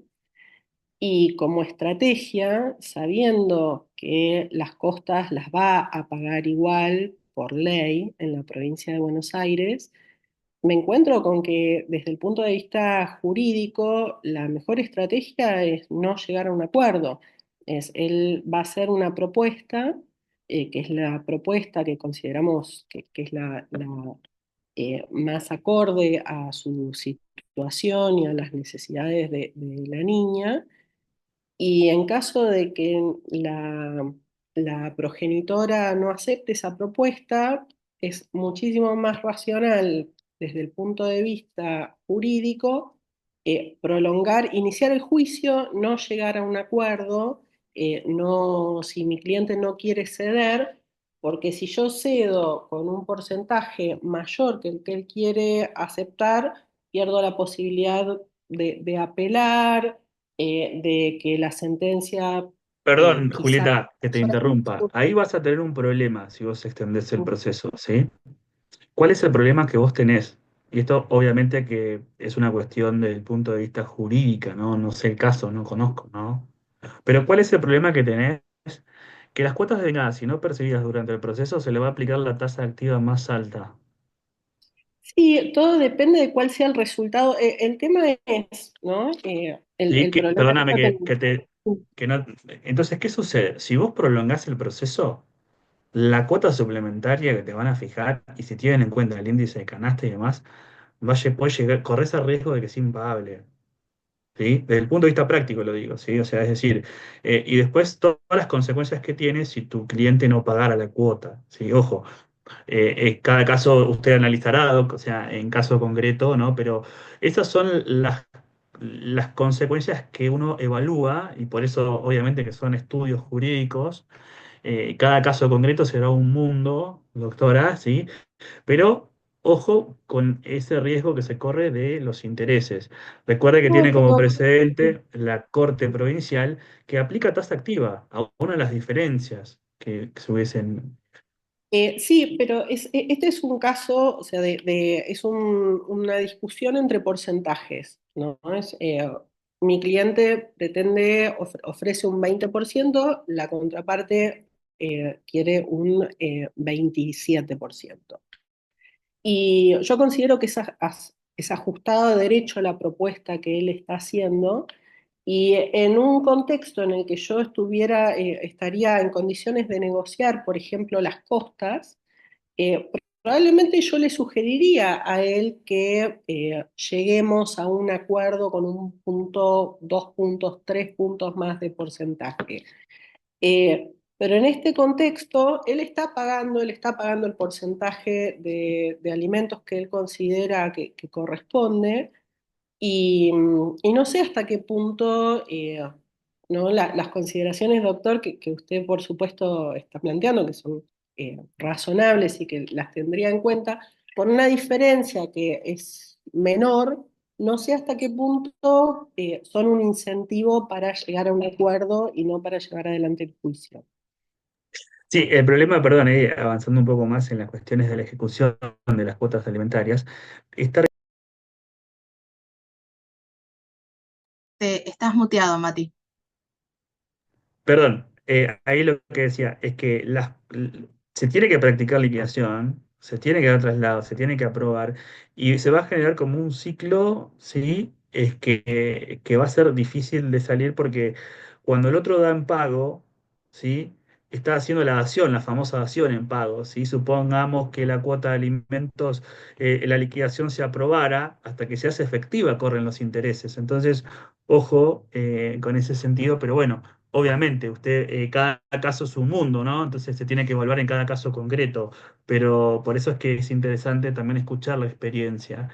y como estrategia, sabiendo que las costas las va a pagar igual por ley en la provincia de Buenos Aires, me encuentro con que desde el punto de vista jurídico, la mejor estrategia es no llegar a un acuerdo. Él va a hacer una propuesta, que es la propuesta que consideramos que es la más acorde a su situación y a las necesidades de la niña. Y en caso de que la progenitora no acepte esa propuesta, es muchísimo más racional desde el punto de vista jurídico iniciar el juicio, no llegar a un acuerdo, no, si mi cliente no quiere ceder, porque si yo cedo con un porcentaje mayor que el que él quiere aceptar, pierdo la posibilidad de apelar, de que la sentencia Perdón, quizás Julieta, que te solamente... interrumpa. Ahí vas a tener un problema si vos extendés el proceso, ¿sí? ¿Cuál es el problema que vos tenés? Y esto obviamente que es una cuestión desde el punto de vista jurídica, ¿no? No sé el caso, no conozco, ¿no? Pero ¿cuál es el problema que tenés? Que las cuotas de venganza, si no percibidas durante el proceso, se le va a aplicar la tasa activa más alta. Sí, todo depende de cuál sea el resultado. El tema es, ¿no? ¿Sí? El problema Perdóname es que no. Entonces, ¿qué sucede? Si vos prolongás el proceso, la cuota suplementaria que te van a fijar, y si tienen en cuenta el índice de canasta y demás, puede llegar, corres el riesgo de que sea impagable. ¿Sí? Desde el punto de vista práctico lo digo, ¿sí? O sea, es decir, y después todas las consecuencias que tiene si tu cliente no pagara la cuota, ¿sí? Ojo, cada caso usted analizará, o sea, en caso concreto, ¿no? Pero esas son las consecuencias que uno evalúa, y por eso obviamente que son estudios jurídicos. Cada caso concreto será un mundo, doctora, ¿sí? Pero ojo con ese riesgo que se corre de los intereses. Recuerde que No, tiene como precedente la Corte Provincial que aplica tasa activa a una de las diferencias que se hubiesen. sí, pero este es un caso, o sea, es una discusión entre porcentajes, ¿no? Mi cliente ofrece un 20%, la contraparte quiere un 27%. Y yo considero que es ajustado a derecho la propuesta que él está haciendo, y en un contexto en el que yo estaría en condiciones de negociar, por ejemplo, las costas, probablemente yo le sugeriría a él que lleguemos a un acuerdo con un punto, 2 puntos, 3 puntos más de porcentaje. Pero en este contexto, él está pagando el porcentaje de alimentos que él considera que corresponde, y no sé hasta qué punto, ¿no? Las consideraciones, doctor, que usted por supuesto está planteando, que son razonables y que las tendría en cuenta, por una diferencia que es menor, no sé hasta qué punto son un incentivo para llegar a un acuerdo y no para llevar adelante el juicio. Sí, el problema, perdón, avanzando un poco más en las cuestiones de la ejecución de las cuotas alimentarias, está. Estás muteado, Mati. Perdón, ahí lo que decía es que se tiene que practicar liquidación, se tiene que dar traslado, se tiene que aprobar y se va a generar como un ciclo, ¿sí? Es que va a ser difícil de salir porque cuando el otro da en pago, ¿sí? Está haciendo la dación, la famosa dación en pago, ¿sí? Supongamos que la cuota de alimentos, la liquidación se aprobara, hasta que se hace efectiva corren los intereses. Entonces, ojo con ese sentido, pero bueno. Obviamente, cada caso es un mundo, ¿no? Entonces se tiene que evaluar en cada caso concreto, pero por eso es que es interesante también escuchar la experiencia.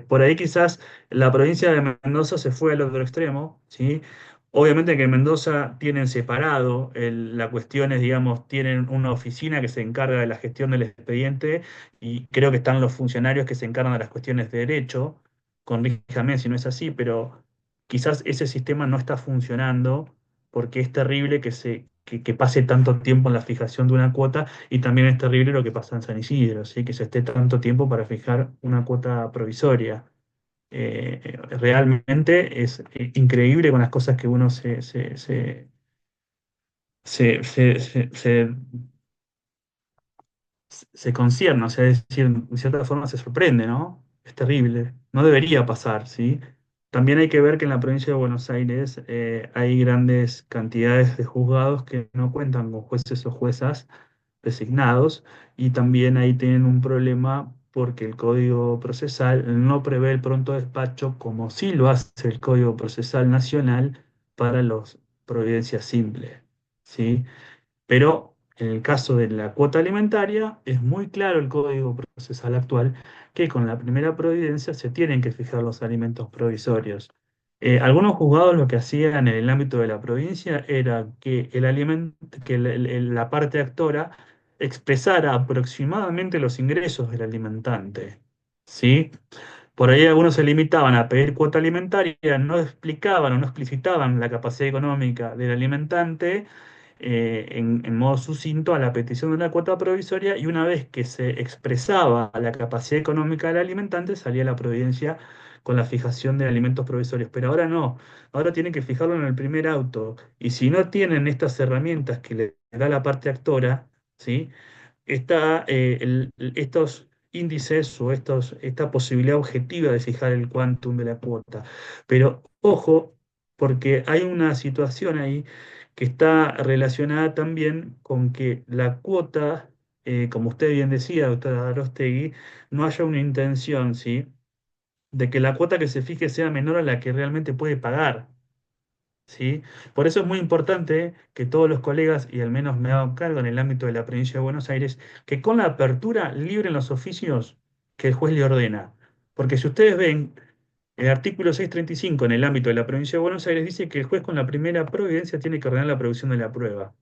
Por ahí quizás la provincia de Mendoza se fue al otro extremo, ¿sí? Obviamente que en Mendoza tienen separado la cuestión es, digamos, tienen una oficina que se encarga de la gestión del expediente y creo que están los funcionarios que se encargan de las cuestiones de derecho. Corríjame si no es así, pero quizás ese sistema no está funcionando porque es terrible que pase tanto tiempo en la fijación de una cuota y también es terrible lo que pasa en San Isidro, ¿sí? Que se esté tanto tiempo para fijar una cuota provisoria. Realmente es increíble con las cosas que uno se se concierne, o sea, es decir, en cierta forma se sorprende, ¿no? Es terrible, no debería pasar, ¿sí? También hay que ver que en la provincia de Buenos Aires hay grandes cantidades de juzgados que no cuentan con jueces o juezas designados y también ahí tienen un problema porque el Código Procesal no prevé el pronto despacho como sí lo hace el Código Procesal Nacional para los providencias simples, ¿sí? Pero en el caso de la cuota alimentaria, es muy claro el Código Procesal actual que con la primera providencia se tienen que fijar los alimentos provisorios. Algunos juzgados lo que hacían en el ámbito de la provincia era que la parte actora expresara aproximadamente los ingresos del alimentante. ¿Sí? Por ahí algunos se limitaban a pedir cuota alimentaria, no explicaban o no explicitaban la capacidad económica del alimentante en modo sucinto a la petición de una cuota provisoria y una vez que se expresaba la capacidad económica del alimentante salía la providencia con la fijación de alimentos provisorios. Pero ahora no, ahora tienen que fijarlo en el primer auto y si no tienen estas herramientas que le da la parte actora, ¿sí? Estos índices o esta posibilidad objetiva de fijar el quantum de la cuota. Pero ojo, porque hay una situación ahí que está relacionada también con que la cuota, como usted bien decía, doctora Arostegui, no haya una intención, ¿sí? De que la cuota que se fije sea menor a la que realmente puede pagar. ¿Sí? Por eso es muy importante que todos los colegas, y al menos me hago cargo en el ámbito de la provincia de Buenos Aires, que con la apertura libren los oficios que el juez le ordena. Porque si ustedes ven, el artículo 635 en el ámbito de la provincia de Buenos Aires dice que el juez con la primera providencia tiene que ordenar la producción de la prueba.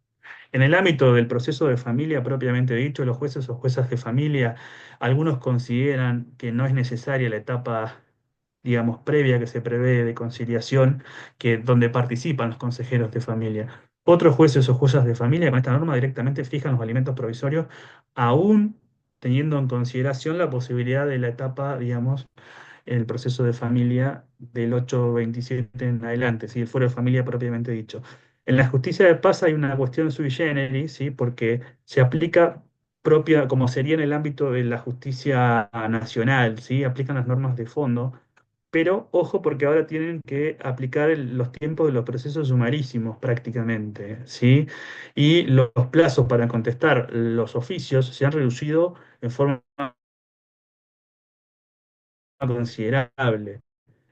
En el ámbito del proceso de familia propiamente dicho, los jueces o juezas de familia, algunos consideran que no es necesaria la etapa, digamos, previa que se prevé de conciliación, donde participan los consejeros de familia. Otros jueces o juezas de familia con esta norma directamente fijan los alimentos provisorios, aún teniendo en consideración la posibilidad de la etapa, digamos, el proceso de familia del 827 en adelante, ¿sí? El fuero de familia propiamente dicho. En la justicia de paz hay una cuestión sui generis, ¿sí? Porque se aplica propia, como sería en el ámbito de la justicia nacional, ¿sí? Aplican las normas de fondo, pero ojo porque ahora tienen que aplicar los tiempos de los procesos sumarísimos prácticamente, ¿sí? Y los plazos para contestar los oficios se han reducido en forma considerable.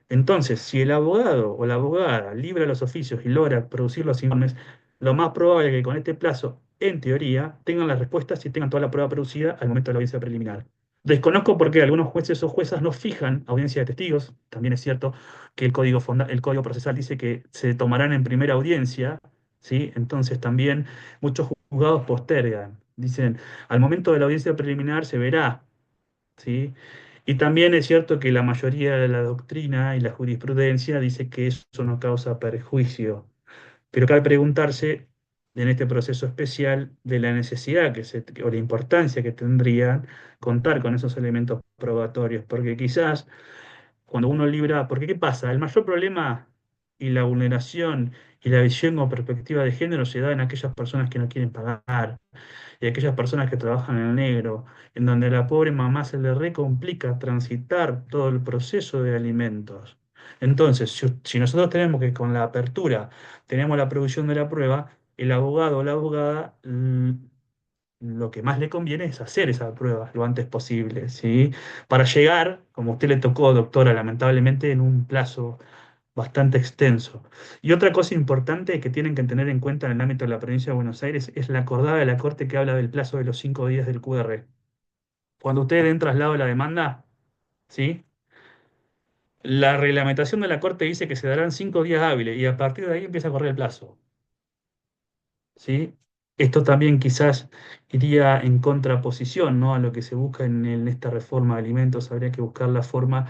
Entonces, si el abogado o la abogada libra los oficios y logra producir los informes, lo más probable es que con este plazo, en teoría, tengan las respuestas y tengan toda la prueba producida al momento de la audiencia preliminar. Desconozco por qué algunos jueces o juezas no fijan audiencia de testigos. También es cierto que el código procesal dice que se tomarán en primera audiencia, ¿sí? Entonces también muchos juzgados postergan. Dicen, al momento de la audiencia preliminar se verá, ¿sí? Y también es cierto que la mayoría de la doctrina y la jurisprudencia dice que eso no causa perjuicio, pero cabe preguntarse en este proceso especial de la necesidad o la importancia que tendría contar con esos elementos probatorios, porque quizás cuando uno libra, porque ¿qué pasa? El mayor problema y la vulneración y la visión o perspectiva de género se da en aquellas personas que no quieren pagar y aquellas personas que trabajan en el negro, en donde a la pobre mamá se le recomplica transitar todo el proceso de alimentos. Entonces, si nosotros tenemos que con la apertura tenemos la producción de la prueba, el abogado o la abogada lo que más le conviene es hacer esa prueba lo antes posible, ¿sí? Para llegar, como a usted le tocó, doctora, lamentablemente en un plazo bastante extenso. Y otra cosa importante que tienen que tener en cuenta en el ámbito de la provincia de Buenos Aires es la acordada de la Corte que habla del plazo de los 5 días del QR. Cuando ustedes den traslado de la demanda, ¿sí? La reglamentación de la Corte dice que se darán 5 días hábiles y a partir de ahí empieza a correr el plazo, ¿sí? Esto también quizás iría en contraposición, ¿no? A lo que se busca en esta reforma de alimentos. Habría que buscar la forma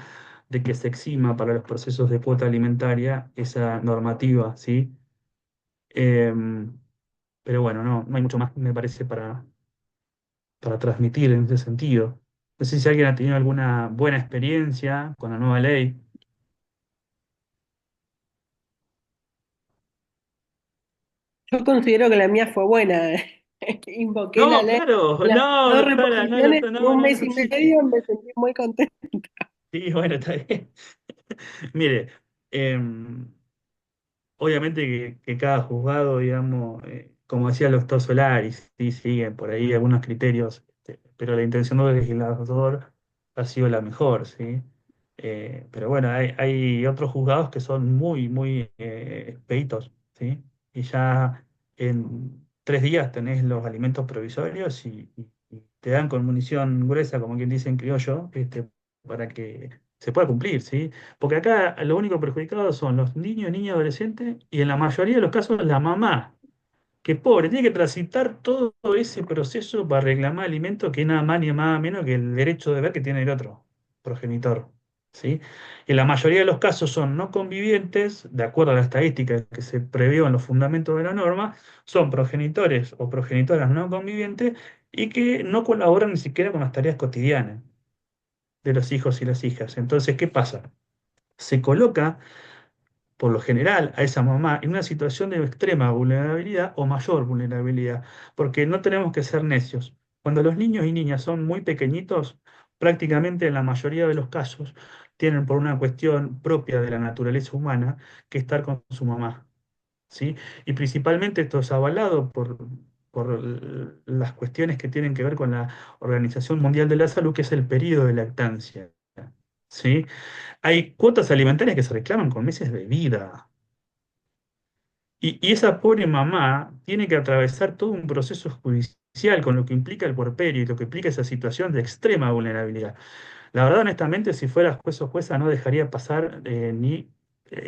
de que se exima para los procesos de cuota alimentaria esa normativa, ¿sí? Em, pero bueno, no hay mucho más, me parece, para transmitir en ese sentido. No sé si alguien ha tenido alguna buena experiencia con la nueva ley. Yo considero que la mía fue buena. Invoqué la No, ley, claro, las no, dos doctora, no, reposiciones en un mes y sí. medio, me sentí muy contenta. Sí, bueno, está bien. Mire, em, obviamente que cada juzgado, digamos, como decía el doctor Solari, sí siguen por ahí algunos criterios, pero la intención del legislador ha sido la mejor, ¿sí? Pero bueno, hay otros juzgados que son muy expeditos, ¿sí? Y ya en 3 días tenés los alimentos provisorios y te dan con munición gruesa, como quien dice en criollo, para que se pueda cumplir, ¿sí? Porque acá lo único perjudicado son los niños, niñas, adolescentes y en la mayoría de los casos la mamá, que pobre, tiene que transitar todo ese proceso para reclamar alimento que nada más ni nada menos que el derecho de ver que tiene el otro progenitor, ¿sí? Y la mayoría de los casos son no convivientes, de acuerdo a la estadística que se previó en los fundamentos de la norma, son progenitores o progenitoras no convivientes y que no colaboran ni siquiera con las tareas cotidianas de los hijos y las hijas. Entonces, ¿qué pasa? Se coloca, por lo general, a esa mamá en una situación de extrema vulnerabilidad o mayor vulnerabilidad, porque no tenemos que ser necios. Cuando los niños y niñas son muy pequeñitos, prácticamente en la mayoría de los casos, tienen por una cuestión propia de la naturaleza humana que estar con su mamá, ¿sí? Y principalmente esto es avalado por las cuestiones que tienen que ver con la Organización Mundial de la Salud, que es el periodo de lactancia, ¿sí? Hay cuotas alimentarias que se reclaman con meses de vida. Y esa pobre mamá tiene que atravesar todo un proceso judicial con lo que implica el puerperio y lo que implica esa situación de extrema vulnerabilidad. La verdad, honestamente, si fuera juez o jueza, no dejaría pasar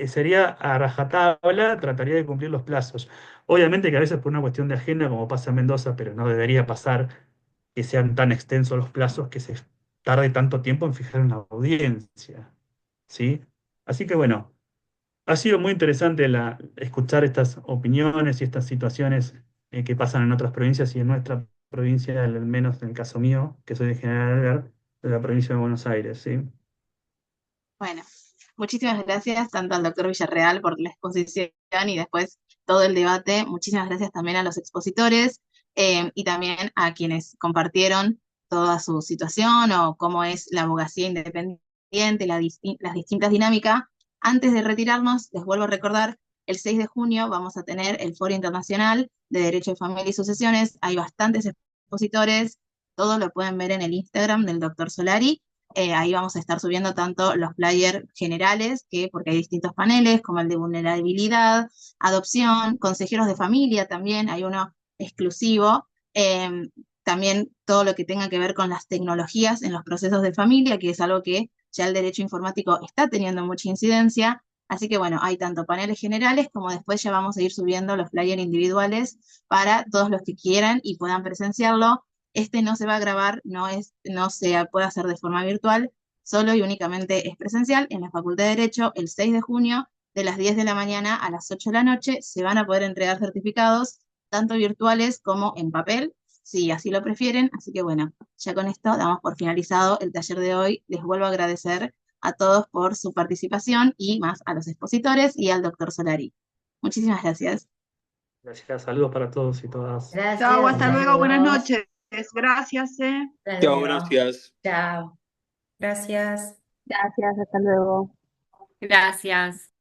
sería a rajatabla, trataría de cumplir los plazos. Obviamente que a veces por una cuestión de agenda, como pasa en Mendoza, pero no debería pasar que sean tan extensos los plazos que se tarde tanto tiempo en fijar una audiencia. ¿Sí? Así que bueno, ha sido muy interesante escuchar estas opiniones y estas situaciones que pasan en otras provincias y en nuestra provincia, al menos en el caso mío, que soy de General Alvear, de la provincia de Buenos Aires, ¿sí? Bueno, muchísimas gracias tanto al doctor Villarreal por la exposición y después todo el debate. Muchísimas gracias también a los expositores y también a quienes compartieron toda su situación o cómo es la abogacía independiente, las distintas dinámicas. Antes de retirarnos, les vuelvo a recordar, el 6 de junio vamos a tener el Foro Internacional de Derecho de Familia y Sucesiones. Hay bastantes expositores, todo lo pueden ver en el Instagram del doctor Solari. Ahí vamos a estar subiendo tanto los flyers generales, porque hay distintos paneles, como el de vulnerabilidad, adopción, consejeros de familia también, hay uno exclusivo. También todo lo que tenga que ver con las tecnologías en los procesos de familia, que es algo que ya el derecho informático está teniendo mucha incidencia. Así que bueno, hay tanto paneles generales como después ya vamos a ir subiendo los flyers individuales para todos los que quieran y puedan presenciarlo. Este no se va a grabar, no se puede hacer de forma virtual, solo y únicamente es presencial en la Facultad de Derecho el 6 de junio de las 10 de la mañana a las 8 de la noche. Se van a poder entregar certificados tanto virtuales como en papel, si así lo prefieren. Así que bueno, ya con esto damos por finalizado el taller de hoy. Les vuelvo a agradecer a todos por su participación y más a los expositores y al doctor Solari. Muchísimas gracias. Gracias, saludos para todos y todas. Gracias, Chao, hasta luego, buenas saludos. noches. Gracias. Hasta Chao, luego. gracias. Chao. Gracias. Gracias, hasta luego. Gracias.